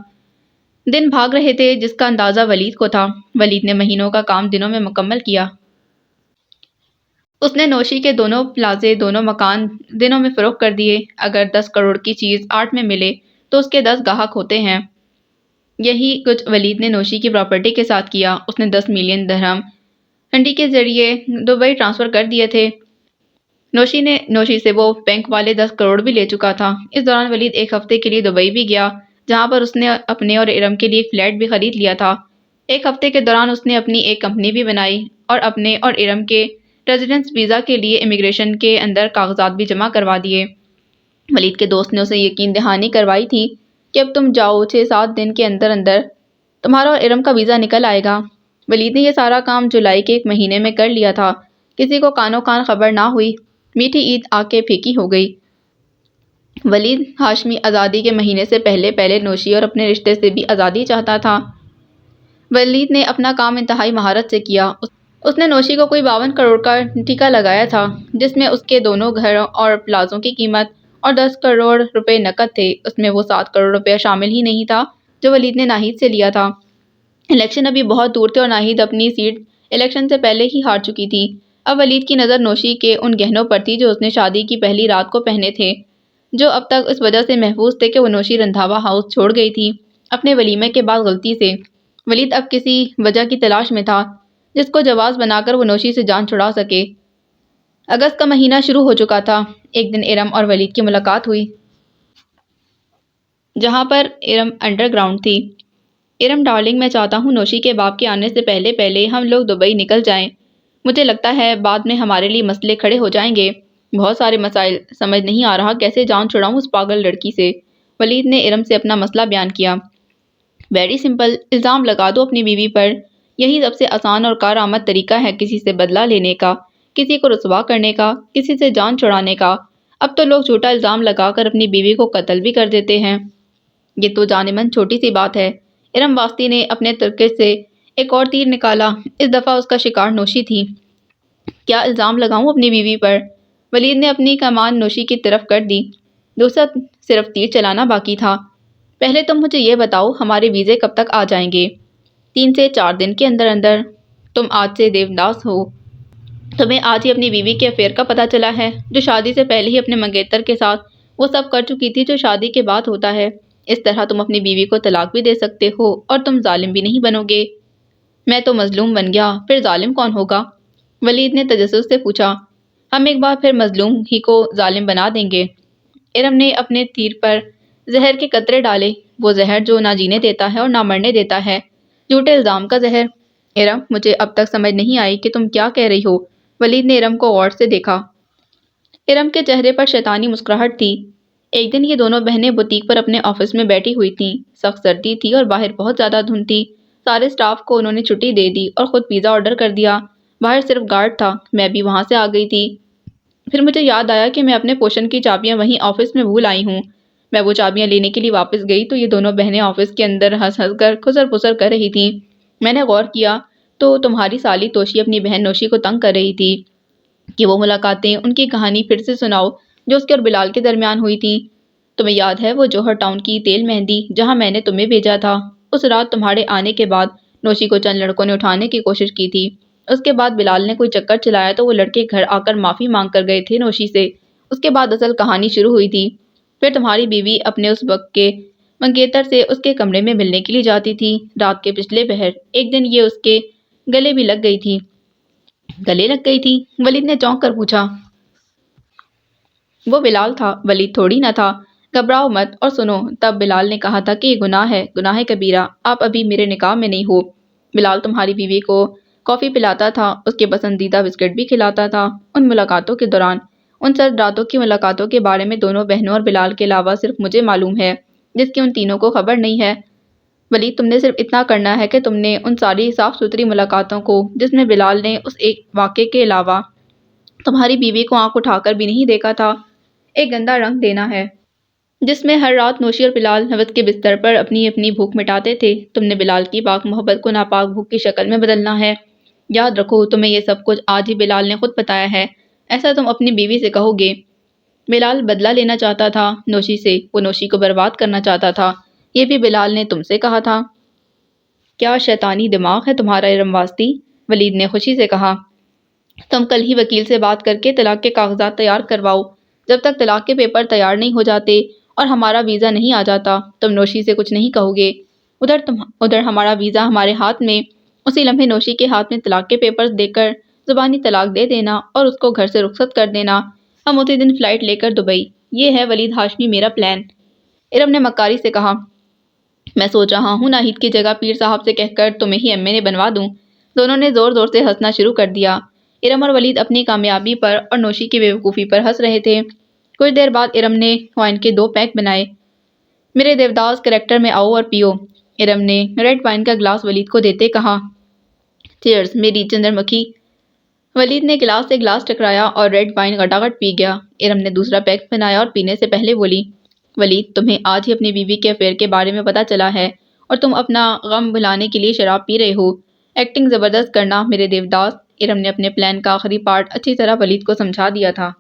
دن بھاگ رہے تھے جس کا اندازہ ولید کو تھا۔ ولید نے مہینوں کا کام دنوں میں مکمل کیا۔ اس نے نوشی کے دونوں پلازے، دونوں مکان دنوں میں فروخت کر دیے۔ اگر 10 کروڑ کی چیز 8 میں ملے تو اس کے 10 گاہک ہوتے ہیں۔ یہی کچھ ولید نے نوشی کی پراپرٹی کے ساتھ کیا۔ اس نے 10 ملین درہم ہنڈی کے ذریعے دبئی ٹرانسفر کر دیے تھے۔ نوشی سے وہ بینک والے 10 کروڑ بھی لے چکا تھا۔ اس دوران ولید ایک ہفتے کے لیے دبئی بھی گیا، جہاں پر اس نے اپنے اور ارم کے لیے ایک فلیٹ بھی خرید لیا تھا۔ ایک ہفتے کے دوران اس نے اپنی ایک کمپنی بھی بنائی اور اپنے اور ارم کے ریزیڈنس ویزا کے لیے امیگریشن کے اندر کاغذات بھی جمع کروا دیے۔ ولید کے دوست نے اسے یقین دہانی کروائی تھی کہ اب تم جاؤ، 6-7 دن کے اندر اندر تمہارا اور ارم کا ویزا نکل آئے گا۔ ولید نے یہ سارا کام جولائی کے 1 مہینے میں کر لیا تھا۔ کسی کو کانوں کان خبر نہ ہوئی۔ میٹھی عید آ کے پھیکی ہو گئی۔ ولید ہاشمی آزادی کے مہینے سے پہلے نوشی اور اپنے رشتے سے بھی آزادی چاہتا تھا۔ ولید نے اپنا کام انتہائی مہارت سے کیا۔ اس نے نوشی کو کوئی 52 کروڑ کا ٹھیکہ لگایا تھا، جس میں اس کے دونوں گھروں اور پلازوں کی قیمت اور 10 کروڑ روپے نقد تھے۔ اس میں وہ 7 کروڑ روپے شامل ہی نہیں تھا جو ولید نے ناہید سے لیا تھا۔ الیکشن ابھی بہت دور تھے اور ناہید اپنی سیٹ الیکشن سے پہلے ہی ہار چکی تھی۔ اب ولید کی نظر نوشی کے ان گہنوں پر تھی جو اس نے شادی کی پہلی رات کو پہنے تھے، جو اب تک اس وجہ سے محفوظ تھے کہ وہ نوشی رندھاوا ہاؤس چھوڑ گئی تھی اپنے ولیمے کے بعد غلطی سے۔ ولید اب کسی وجہ کی تلاش میں تھا جس کو جواز بنا کر وہ نوشی سے جان چھڑا سکے۔ اگست کا مہینہ شروع ہو چکا تھا۔ ایک دن ارم اور ولید کی ملاقات ہوئی، جہاں پر ارم انڈر گراؤنڈ تھی۔ ارم ڈارلنگ، میں چاہتا ہوں نوشی کے باپ کے آنے سے پہلے ہم لوگ دبئی نکل جائیں۔ مجھے لگتا ہے بعد میں ہمارے لیے مسئلے کھڑے ہو جائیں گے، بہت سارے مسائل۔ سمجھ نہیں آ رہا کیسے جان چھڑاؤں اس پاگل لڑکی سے۔ ولید نے ارم سے اپنا مسئلہ بیان کیا۔ ویری سمپل، الزام لگا دو اپنی بیوی پر۔ یہی سب سے آسان اور کارآمد طریقہ ہے کسی سے بدلہ لینے کا، کسی کو رسوا کرنے کا، کسی سے جان چھڑانے کا۔ اب تو لوگ جھوٹا الزام لگا کر اپنی بیوی کو قتل بھی کر دیتے ہیں۔ یہ تو جان من چھوٹی سی بات ہے۔ ارم واسطی نے اپنے ترکش سے ایک اور تیر نکالا۔ اس دفعہ اس کا شکار نوشی تھی۔ کیا الزام لگاؤں اپنی بیوی پر؟ ولید نے اپنی کمان نوشی کی طرف کر دی۔ دوسرا صرف تیر چلانا باقی تھا۔ پہلے تم مجھے یہ بتاؤ، ہمارے ویزے کب تک آ جائیں گے؟ 3 سے 4 دن کے اندر اندر۔ تم آج سے دیوداس ہو۔ تمہیں آج ہی اپنی بیوی کے افیئر کا پتہ چلا ہے، جو شادی سے پہلے ہی اپنے منگیتر کے ساتھ وہ سب کر چکی تھی جو شادی کے بعد ہوتا ہے۔ اس طرح تم اپنی بیوی کو طلاق بھی دے سکتے ہو اور تم ظالم بھی نہیں بنو گے۔ میں تو مظلوم بن گیا، پھر ظالم کون ہوگا؟ ولید نے تجسس سے پوچھا۔ ہم ایک بار پھر مظلوم ہی کو ظالم بنا دیں گے۔ ارم نے اپنے تیر پر زہر کے قطرے ڈالے، وہ زہر جو نہ جینے دیتا ہے اور نہ مرنے دیتا ہے، جھوٹے الزام کا زہر۔ ارم، مجھے اب تک سمجھ نہیں آئی کہ تم کیا کہہ رہی ہو۔ ولید نے ارم کو غور سے دیکھا۔ ارم کے چہرے پر شیطانی مسکراہٹ تھی۔ ایک دن یہ دونوں بہنیں بوتیک پر اپنے آفس میں بیٹھی ہوئی تھیں۔ سخت سردی تھی اور باہر بہت زیادہ دھند تھی۔ سارے سٹاف کو انہوں نے چھٹی دے دی اور خود پیزا آرڈر کر دیا۔ باہر صرف گارڈ تھا، میں بھی وہاں سے آ گئی تھی۔ پھر مجھے یاد آیا کہ میں اپنے پوشن کی چابیاں وہیں آفس میں بھول آئی ہوں۔ میں وہ چابیاں لینے کے لیے واپس گئی تو یہ دونوں بہنیں آفس کے اندر ہنس ہنس کر خسر پسر کر رہی تھیں۔ میں نے غور کیا تو تمہاری سالی توشی اپنی بہن نوشی کو تنگ کر رہی تھی کہ وہ ملاقاتیں ان کی کہانی پھر سے سناؤ جو اس کے اور بلال کے درمیان ہوئی تھی۔ تمہیں یاد ہے وہ جوہر ٹاؤن کی تیل مہندی جہاں میں نے تمہیں بھیجا تھا؟ اس رات تمہارے آنے کے بعد نوشی کو چند لڑکوں نے اٹھانے کی کوشش کی تھی۔ اس کے بعد بلال نے کوئی چکر چلایا تو وہ لڑکے گھر آ کر معافی مانگ کر گئے تھے نوشی سے۔ اس کے بعد اصل کہانی شروع ہوئی تھی۔ پھر تمہاری بیوی اپنے اس وقت کے منگیتر سے اس کے کمرے میں ملنے کے لیے جاتی تھی رات کے پچھلے پہر۔ ایک دن یہ اس کے گلے بھی لگ گئی تھی۔ گلے لگ گئی تھی؟ ولید نے چونک کر پوچھا۔ وہ بلال تھا، ولید تھوڑی نہ تھا۔ گھبراؤ مت اور سنو، تب بلال نے کہا تھا کہ یہ گناہ ہے، گناہ کبیرہ، آپ ابھی میرے نکاح میں نہیں ہو۔ بلال تمہاری بیوی کو کافی پلاتا تھا، اس کے پسندیدہ بسکٹ بھی کھلاتا تھا۔ ان ملاقاتوں کے دوران، ان سرد راتوں کی ملاقاتوں کے بارے میں دونوں بہنوں اور بلال کے علاوہ صرف مجھے معلوم ہے، جس کی ان تینوں کو خبر نہیں ہے۔ ولید، تم نے صرف اتنا کرنا ہے کہ تم نے ان ساری صاف ستھری ملاقاتوں کو، جس میں بلال نے اس ایک واقعے کے علاوہ تمہاری بیوی کو آنکھ اٹھا کر بھی نہیں دیکھا تھا، ایک گندا رنگ دینا ہے جس میں ہر رات نوشی اور بلال حوض کے بستر پر اپنی اپنی بھوک مٹاتے تھے۔ تم نے بلال کی پاک محبت کو ناپاک بھوک کی شکل میں بدلنا ہے۔ یاد رکھو، تمہیں یہ سب کچھ آج ہی بلال نے خود بتایا ہے، ایسا تم اپنی بیوی سے کہو گے۔ بلال بدلہ لینا چاہتا تھا نوشی سے، وہ نوشی کو برباد کرنا چاہتا تھا، یہ بھی بلال نے تم سے کہا تھا۔ کیا شیطانی دماغ ہے تمہارا ارم واسطی، ولید نے خوشی سے کہا۔ تم کل ہی وکیل سے بات کر کے طلاق کے کاغذات تیار کرواؤ۔ جب تک طلاق کے پیپر تیار نہیں ہو جاتے اور ہمارا ویزا نہیں آ جاتا، تم نوشی سے کچھ نہیں کہو گے۔ ادھر ہمارا ویزا ہمارے ہاتھ میں۔ اسی لمحے نوشی کے ہاتھ میں طلاق کے پیپرز دے کر زبانی طلاق دے دینا اور اس کو گھر سے رخصت کر دینا۔ ہم اسی دن فلائٹ لے کر دبئی۔ یہ ہے ولید ہاشمی میرا پلان۔ ارم نے مکاری سے کہا، میں سوچ رہا ہوں ناہید کی جگہ پیر صاحب سے کہہ کر تمہیں ہی ایم اے بنوا دوں۔ دونوں نے زور زور سے ہنسنا شروع کر دیا۔ ارم اور ولید اپنی کامیابی پر اور نوشی کی بے وقوفی پر ہنس رہے تھے۔ کچھ دیر بعد ارم نے وائن کے 2 پیک بنائے۔ میرے دیوداس کریکٹر میں آؤ اور پیو۔ ارم نے ریڈ وائن کا گلاس ولید کو دیتے کہا، چیئرز میری چندر مکھی۔ ولید نے گلاس سے گلاس ٹکرایا اور ریڈ وائن گٹاگٹ پی گیا۔ ارم نے دوسرا پیک بنایا اور پینے سے پہلے بولی، ولید تمہیں آج ہی اپنی بیوی کے افیئر کے بارے میں پتہ چلا ہے اور تم اپنا غم بھلانے کے لیے شراب پی رہے ہو۔ ایکٹنگ زبردست کرنا میرے دیوداس۔ ارم نے اپنے پلان کا آخری پارٹ اچھی طرح ولید کو سمجھا دیا تھا۔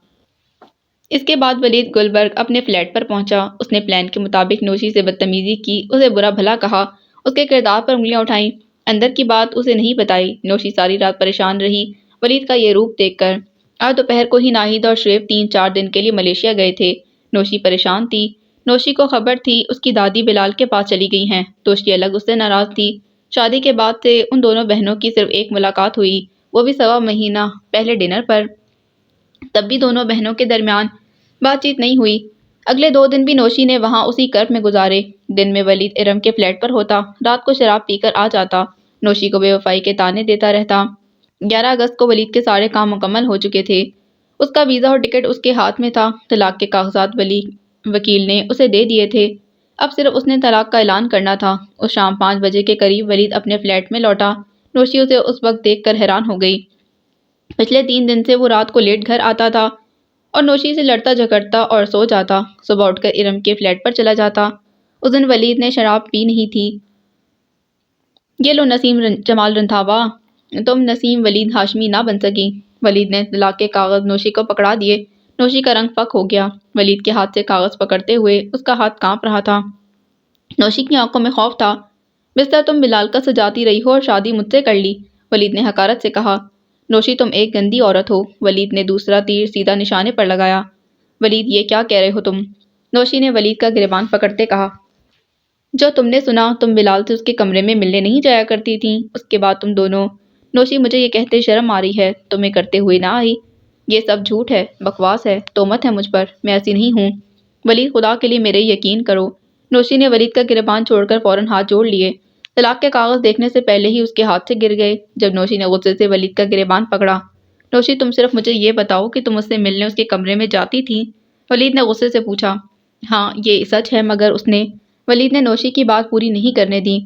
اس کے بعد ولید گلبرگ اپنے فلیٹ پر پہنچا۔ اس نے پلان کے مطابق نوشی سے بدتمیزی کی، اسے برا بھلا کہا، اس کے کردار پر انگلیاں اٹھائیں، اندر کی بات اسے نہیں بتائی۔ نوشی ساری رات پریشان رہی ولید کا یہ روپ دیکھ کر۔ آج دوپہر کو ہی ناہید اور شریف 3-4 دن کے لیے ملیشیا گئے تھے۔ نوشی پریشان تھی۔ نوشی کو خبر تھی اس کی دادی بلال کے پاس چلی گئی ہیں۔ توشی الگ اس سے ناراض تھی۔ شادی کے بعد سے ان دونوں بہنوں کی صرف ایک ملاقات ہوئی، وہ بھی 1.25 مہینہ پہلے ڈنر پر۔ تب بھی دونوں بہنوں کے درمیان بات چیت نہیں ہوئی۔ اگلے 2 دن بھی نوشی نے وہاں اسی کرب میں گزارے۔ دن میں ولید ارم کے فلیٹ پر ہوتا، رات کو شراب پی کر آ جاتا، نوشی کو بے وفائی کے طعنے دیتا رہتا۔ 11 اگست کو ولید کے سارے کام مکمل ہو چکے تھے۔ اس کا ویزا اور ٹکٹ اس کے ہاتھ میں تھا۔ طلاق کے کاغذات وکیل نے اسے دے دیے تھے۔ اب صرف اس نے طلاق کا اعلان کرنا تھا۔ اس شام 5 بجے کے قریب ولید اپنے فلیٹ میں لوٹا۔ نوشی اسے اس وقت دیکھ کر حیران ہو گئی۔ پچھلے 3 دن سے وہ رات کو لیٹ گھر آتا تھا اور نوشی سے لڑتا جھگڑتا اور سو جاتا۔ صبح اٹھ کر ارم کے فلیٹ پر چلا جاتا۔ اس دن ولید نے شراب پی نہیں تھی۔ یہ لو نسیم جمال رندھاوا، تم نسیم ولید ہاشمی نہ بن سکی۔ ولید نے طلاق کے کاغذ نوشی کو پکڑا دیے۔ نوشی کا رنگ فک ہو گیا۔ ولید کے ہاتھ سے کاغذ پکڑتے ہوئے اس کا ہاتھ کانپ رہا تھا۔ نوشی کی آنکھوں میں خوف تھا۔ بستر تم بلال کا سجاتی رہی ہو اور شادی مجھ سے کر لی، ولید نے حقارت سے کہا۔ نوشی تم ایک گندی عورت ہو، ولید نے دوسرا تیر سیدھا نشانے پر لگایا۔ ولید یہ کیا کہہ رہے ہو تم؟ نوشی نے ولید کا گریبان پکڑتے کہا۔ جو تم نے سنا، تم بلال سے اس کے کمرے میں ملنے نہیں جایا کرتی تھیں، اس کے بعد تم دونوں۔ نوشی مجھے یہ کہتے شرم آ رہی ہے، تمہیں کرتے ہوئے نہ آئی؟ یہ سب جھوٹ ہے، بکواس ہے، تہمت ہے مجھ پر، میں ایسی نہیں ہوں۔ ولید خدا کے لیے میرے یقین کرو۔ نوشی نے ولید کا گریبان چھوڑ کر فوراً ہاتھ جوڑ لیے۔ طلاق کے کاغذ دیکھنے سے پہلے ہی اس کے ہاتھ سے گر گئے۔ جب نوشی نے غصے سے ولید کا گریبان پکڑا، نوشی تم صرف مجھے یہ بتاؤ کہ تم اس سے ملنے اس کے کمرے میں جاتی تھی؟ ولید نے غصے سے پوچھا۔ ہاں یہ سچ ہے، مگر اس نے، ولید نے نوشی کی بات پوری نہیں کرنے دی،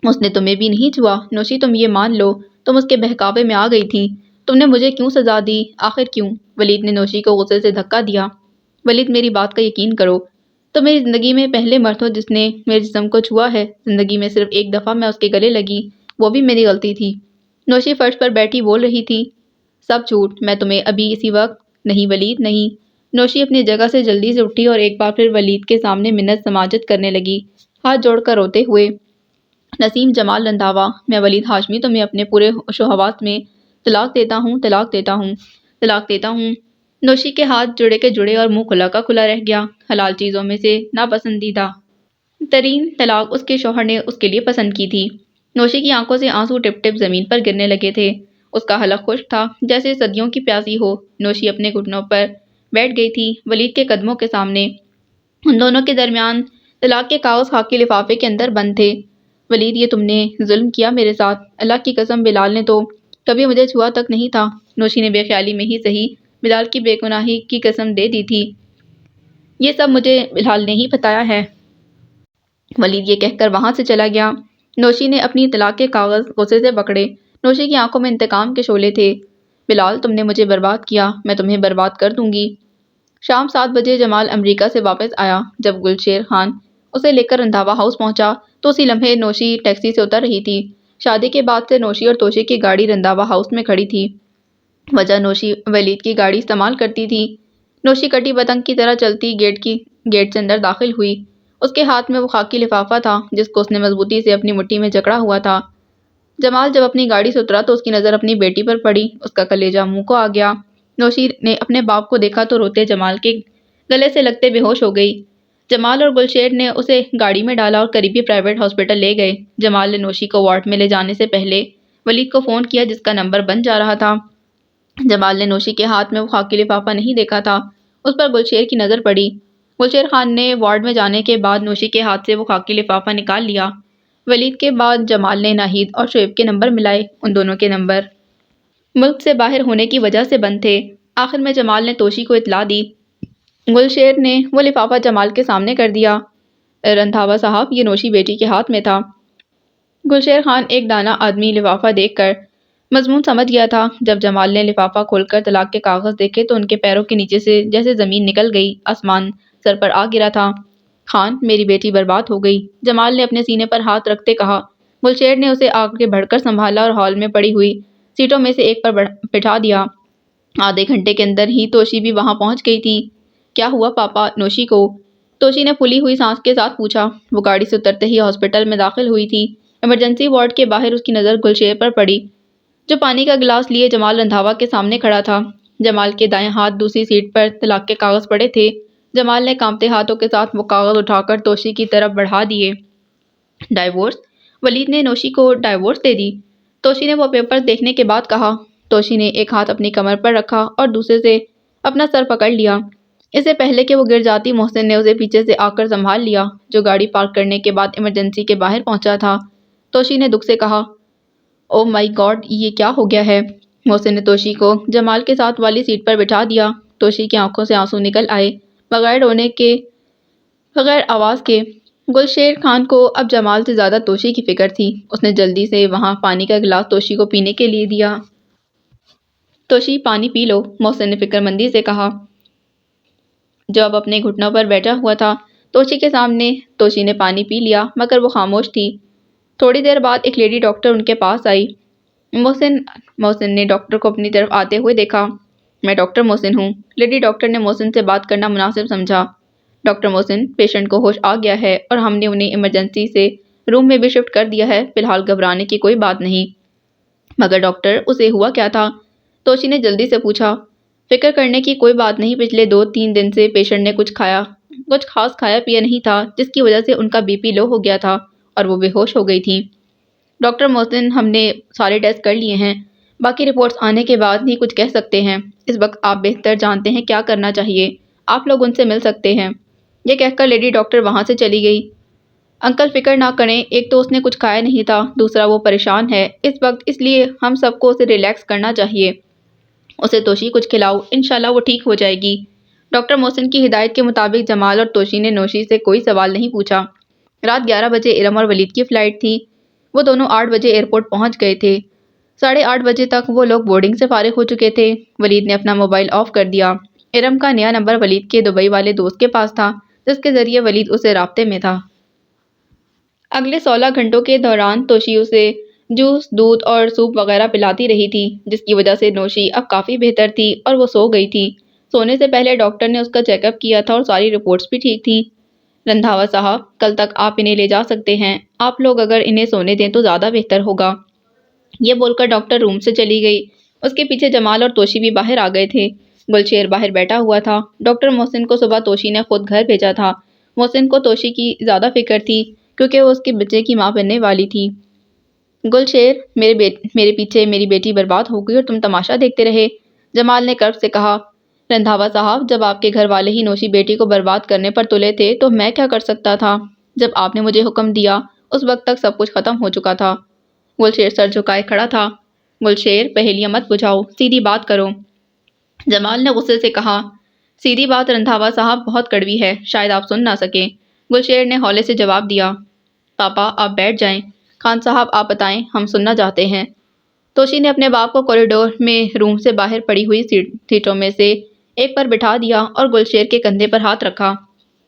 اس نے تمہیں بھی نہیں چھوا۔ نوشی تم یہ مان لو، تم اس کے بہکاوے میں آ گئی تھی۔ تم نے مجھے کیوں سزا دی؟ آخر کیوں؟ ولید نے نوشی کو غصے سے دھکا دیا۔ ولید میری بات کا یقین کرو، تم میری زندگی میں پہلے مرد ہو جس نے میرے جسم کو چھوا ہے۔ زندگی میں صرف ایک دفعہ میں اس کے گلے لگی، وہ بھی میری غلطی تھی۔ نوشی فرش پر بیٹھی بول رہی تھی، سب جھوٹ، میں تمہیں ابھی اسی وقت۔ نہیں ولید نہیں۔ نوشی اپنی جگہ سے جلدی سے اٹھی اور ایک بار پھر ولید کے سامنے منت سماجت کرنے لگی، ہاتھ جوڑ کر روتے ہوئے۔ نسیم جمال رندھاوا، میں ولید ہاشمی تمہیں اپنے پورے ہوش و حواس میں طلاق دیتا ہوں، طلاق دیتا ہوں، طلاق دیتا ہوں۔ نوشی کے ہاتھ جڑے کے جڑے اور منہ کھلا کا کھلا رہ گیا۔ حلال چیزوں میں سے ناپسندیدہ ترین طلاق اس کے شوہر نے اس کے لیے پسند کی تھی۔ نوشی کی آنکھوں سے آنسو ٹپ ٹپ زمین پر گرنے لگے تھے۔ اس کا حلق خشک تھا جیسے صدیوں کی پیاسی ہو۔ نوشی اپنے گھٹنوں پر بیٹھ گئی تھی ولید کے قدموں کے سامنے۔ ان دونوں کے درمیان طلاق کے کاغذ خاکی لفافے کے اندر بند تھے۔ ولید یہ تم نے ظلم کیا میرے ساتھ، اللہ کی قسم بلال نے تو کبھی مجھے چھوا تک نہیں تھا۔ نوشی نے بے خیالی میں ہی صحیح بلال کی بے گناہی کی قسم دے دی تھی۔ یہ سب مجھے بلال نے ہی بتایا ہے۔ ولید یہ کہہ کر وہاں سے چلا گیا۔ نوشی نے اپنی طلاق کے کاغذ غصے سے پکڑے۔ نوشی کی آنکھوں میں انتقام کے شعلے تھے۔ بلال تم نے مجھے برباد کیا، میں تمہیں برباد کر دوں گی۔ شام 7 بجے جمال امریکہ سے واپس آیا۔ جب گلشیر خان اسے لے کر رندھاوا ہاؤس پہنچا تو اسی لمحے نوشی ٹیکسی سے اتر رہی تھی۔ شادی کے بعد سے نوشی اور توشی کی گاڑی رندھاوا ہاؤس میں کھڑی تھی۔ وجہ نوشی ولید کی گاڑی استعمال کرتی تھی۔ نوشی کٹی پتنگ کی طرح چلتی گیٹ سے اندر داخل ہوئی۔ اس کے ہاتھ میں وہ خاکی لفافہ تھا جس کو اس نے مضبوطی سے اپنی مٹھی میں جکڑا ہوا تھا۔ جمال جب اپنی گاڑی سے اترا تو اس کی نظر اپنی بیٹی پر پڑی۔ اس کا کلیجہ منہ کو آ گیا۔ نوشی نے اپنے باپ کو دیکھا تو روتے جمال کے گلے سے لگتے بے ہوش ہو گئی۔ جمال اور گلشیر نے اسے گاڑی میں ڈالا اور قریبی پرائیویٹ ہاسپٹل لے گئے۔ جمال نے نوشی کو وارڈ میں لے جانے سے پہلے ولید کو فون کیا جس کا نمبر بند جا رہا تھا۔ جمال نے نوشی کے ہاتھ میں وہ خاکی لفافہ نہیں دیکھا تھا۔ اس پر گلشیر کی نظر پڑی۔ گلشیر خان نے وارڈ میں جانے کے بعد نوشی کے ہاتھ سے وہ خاکی لفافہ نکال لیا۔ ولید کے بعد جمال نے ناہید اور شعیب کے نمبر ملائے۔ ان دونوں کے نمبر ملک سے باہر ہونے کی وجہ سے بند تھے۔ آخر میں جمال نے توشی کو اطلاع دی۔ گلشیر نے وہ لفافہ جمال کے سامنے کر دیا۔ رندھاوا صاحب، یہ نوشی بیٹی کے ہاتھ میں تھا۔ گلشیر خان ایک دانہ آدمی لفافہ دیکھ کر مضمون سمجھ گیا تھا۔ جب جمال نے لفافہ کھول کر طلاق کے کاغذ دیکھے تو ان کے پیروں کے نیچے سے جیسے زمین نکل گئی، آسمان سر پر آ گرا تھا۔ خان، میری بیٹی برباد ہو گئی، جمال نے اپنے سینے پر ہاتھ رکھتے کہا۔ گلشیر نے اسے آگے بڑھ کر سنبھالا اور ہال میں پڑی ہوئی سیٹوں میں سے ایک پر بٹھا دیا۔ آدھے گھنٹے کے اندر ہی توشی بھی وہاں پہنچ گئی تھی۔ کیا ہوا پاپا؟ نوشی کو توشی نے پھولی ہوئی سانس کے ساتھ پوچھا۔ وہ گاڑی سے اترتے ہی ہاسپٹل میں داخل ہوئی تھی۔ ایمرجنسی وارڈ کے باہر اس کی نظر گلشیر پر پڑی جو پانی کا گلاس لیے جمال رندھاوا کے سامنے کھڑا تھا۔ جمال کے دائیں ہاتھ دوسری سیٹ پر طلاق کے کاغذ پڑے تھے۔ جمال نے کانپتے ہاتھوں کے ساتھ وہ کاغذ اٹھا کر توشی کی طرف بڑھا دیے۔ ڈائیورس؟ ولید نے نوشی کو ڈائیورس دے دی؟ توشی نے وہ پیپر دیکھنے کے بعد کہا۔ توشی نے ایک ہاتھ اپنی کمر پر رکھا اور دوسرے سے اپنا سر پکڑ لیا۔ اس سے پہلے کہ وہ گر جاتی محسن نے اسے پیچھے سے آ کر سنبھال لیا جو گاڑی پارک کرنے کے بعد ایمرجنسی کے باہر پہنچا تھا۔ توشی نے دکھ سے کہا، او مائی گاڈ، یہ کیا ہو گیا ہے؟ محسن نے توشی کو جمال کے ساتھ والی سیٹ پر بٹھا دیا۔ توشی کی آنکھوں سے آنسو نکل آئے، بغیر رونے کے، بغیر آواز کے۔ گلشیر خان کو اب جمال سے زیادہ توشی کی فکر تھی۔ اس نے جلدی سے وہاں پانی کا گلاس توشی کو پینے کے لیے دیا۔ توشی، پانی پی لو، محسن نے فکر مندی سے کہا جو اب اپنے گھٹنوں پر بیٹھا ہوا تھا توشی کے سامنے۔ توشی نے پانی پی لیا مگر وہ خاموش تھی۔ تھوڑی دیر بعد ایک لیڈی ڈاکٹر ان کے پاس آئی۔ محسن نے ڈاکٹر کو اپنی طرف آتے ہوئے دیکھا۔ میں ڈاکٹر محسن ہوں۔ لیڈی ڈاکٹر نے محسن سے بات کرنا مناسب سمجھا۔ ڈاکٹر محسن، پیشنٹ کو ہوش آ گیا ہے اور ہم نے انہیں ایمرجنسی سے روم میں بھی شفٹ کر دیا ہے۔ فی الحال گھبرانے کی کوئی بات نہیں۔ مگر ڈاکٹر، اسے ہوا کیا تھا؟ توشی نے جلدی سے پوچھا۔ فکر کرنے کی کوئی بات نہیں، پچھلے 2-3 دن سے پیشنٹ نے کچھ خاص کھایا پیا نہیں تھا جس کی وجہ سے ان کا بی پی لو ہو گیا تھا اور وہ بے ہوش ہو گئی تھی۔ ڈاکٹر محسن، ہم نے سارے ٹیسٹ کر لیے ہیں، باقی رپورٹس آنے کے بعد ہی کچھ کہہ سکتے ہیں۔ اس وقت آپ بہتر جانتے ہیں کیا کرنا چاہیے۔ آپ لوگ ان سے مل سکتے ہیں۔ یہ کہہ کر لیڈی ڈاکٹر وہاں سے چلی گئی۔ انکل فکر نہ کریں، ایک تو اس نے کچھ کھایا نہیں تھا، دوسرا وہ پریشان ہے اس وقت، اس لیے ہم سب کو اسے ریلیکس کرنا چاہیے۔ اسے توشی کچھ کھلاؤ، انشاءاللہ وہ ٹھیک ہو جائے گی۔ ڈاکٹر محسن کی ہدایت کے مطابق جمال اور توشی نے نوشی سے کوئی سوال نہیں پوچھا۔ رات 11 بجے ارم اور ولید کی فلائٹ تھی۔ وہ دونوں 8 بجے ایئرپورٹ پہنچ گئے تھے۔ 8:30 بجے تک وہ لوگ بورڈنگ سے فارغ ہو چکے تھے۔ ولید نے اپنا موبائل آف کر دیا۔ ارم کا نیا نمبر ولید کے دبئی والے دوست کے پاس تھا جس کے ذریعے ولید اسے رابطے میں تھا۔ اگلے 16 گھنٹوں کے دوران توشی اسے جوس، دودھ اور سوپ وغیرہ پلاتی رہی تھی جس کی وجہ سے نوشی اب کافی بہتر تھی اور وہ سو گئی تھی۔ سونے سے پہلے ڈاکٹر نے اس کا چیک اپ کیا تھا اور ساری رپورٹس بھی ٹھیک تھیں۔ رندھاوا صاحب، کل تک آپ انہیں لے جا سکتے ہیں۔ آپ لوگ اگر انہیں سونے دیں تو زیادہ بہتر ہوگا۔ یہ بول کر ڈاکٹر روم سے چلی گئی۔ اس کے پیچھے جمال اور توشی بھی باہر آ گئے تھے۔ گلشیر باہر بیٹھا ہوا تھا۔ ڈاکٹر محسن کو صبح توشی نے خود گھر بھیجا تھا۔ محسن کو توشی کی زیادہ فکر تھی کیونکہ وہ اس کے بچے کی ماں بننے والی تھی۔ گلشیر، میرے پیچھے میری بیٹی برباد ہو گئی اور تم تماشا دیکھتے رہے، جمال نے کرب سے کہا۔ رندھاوا صاحب، جب آپ کے گھر والے ہی نوشی بیٹی کو برباد کرنے پر تلے تھے تو میں کیا کر سکتا تھا؟ جب آپ نے مجھے حکم دیا اس وقت تک سب کچھ ختم ہو چکا تھا۔ گلشیر سر جھکائے کھڑا تھا۔ گلشیر، پہیلیاں مت بجھاؤ، سیدھی بات کرو، جمال نے غصے سے کہا۔ سیدھی بات رندھاوا صاحب بہت کڑوی ہے، شاید آپ سن نہ سکیں، گلشیر نے ہولے سے جواب دیا۔ پاپا، آپ بیٹھ جائیں۔ خان صاحب، آپ بتائیں، ہم سننا چاہتے ہیں۔ توشی نے اپنے باپ کو کوریڈور میں روم سے باہر پڑی ہوئی سیٹوں میں سے ایک پر بٹھا دیا اور گلشیر کے کندھے پر ہاتھ رکھا۔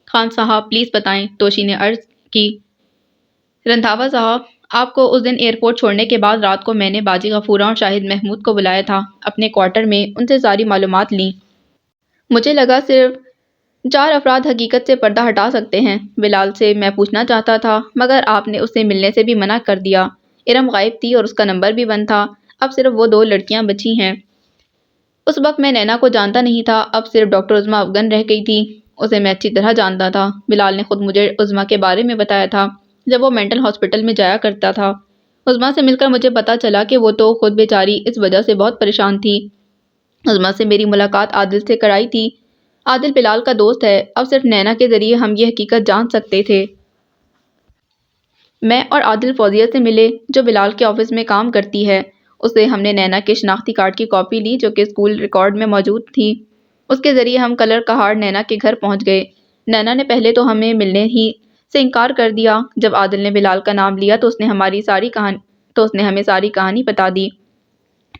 خان صاحب پلیز بتائیں، توشی نے عرض کی۔ رندھاوا صاحب، آپ کو اس دن ایئرپورٹ چھوڑنے کے بعد رات کو میں نے باجی غفورہ اور شاہد محمود کو بلایا تھا اپنے کوارٹر میں، ان سے ساری معلومات لیں۔ مجھے لگا صرف 4 افراد حقیقت سے پردہ ہٹا سکتے ہیں۔ بلال سے میں پوچھنا چاہتا تھا مگر آپ نے اس سے ملنے سے بھی منع کر دیا۔ ارم غائب تھی اور اس کا نمبر بھی بند تھا۔ اب صرف وہ 2 لڑکیاں بچی ہیں۔ اس وقت میں نینا کو جانتا نہیں تھا، اب صرف ڈاکٹر عظمیٰ افغان رہ گئی تھی۔ اسے میں اچھی طرح جانتا تھا۔ بلال نے خود مجھے عظمیٰ کے بارے میں بتایا تھا جب وہ مینٹل ہاسپٹل میں جایا کرتا تھا۔ عظمیٰ سے مل کر مجھے پتہ چلا کہ وہ تو خود بیچاری اس وجہ سے بہت پریشان تھی۔ عظمیٰ سے میری ملاقات عادل سے کرائی تھی۔ عادل بلال کا دوست ہے۔ اب صرف نینا کے ذریعے ہم یہ حقیقت جان سکتے تھے۔ میں اور عادل فوزیہ سے ملے جو بلال کے آفس میں کام کرتی ہے۔ اس سے ہم نے نینا کے شناختی کارڈ کی کاپی لی جو کہ اسکول ریکارڈ میں موجود تھی۔ اس کے ذریعے ہم کلر کہاڑ نینا کے گھر پہنچ گئے۔ نینا نے پہلے تو ہمیں ملنے ہی سے انکار کر دیا۔ جب عادل نے بلال کا نام لیا تو اس نے ہمیں ساری کہانی بتا دی۔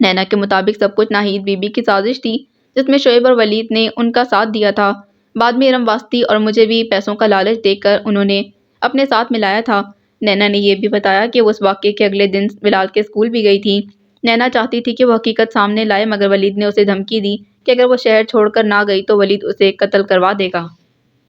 نینا کے مطابق سب کچھ ناہید بی بی کی سازش تھی جس میں شعیب اور ولید نے ان کا ساتھ دیا تھا۔ بعد میں ارم واسطی اور مجھے بھی پیسوں کا لالچ دے کر انہوں نے اپنے ساتھ ملایا تھا۔ نینا نے یہ بھی بتایا کہ وہ اس واقعے کے اگلے دن بلال کے اسکول بھی گئی تھی۔ نینا چاہتی تھی کہ وہ حقیقت سامنے لائے مگر ولید نے اسے دھمکی دی کہ اگر وہ شہر چھوڑ کر نہ گئی تو ولید اسے قتل کروا دے گا۔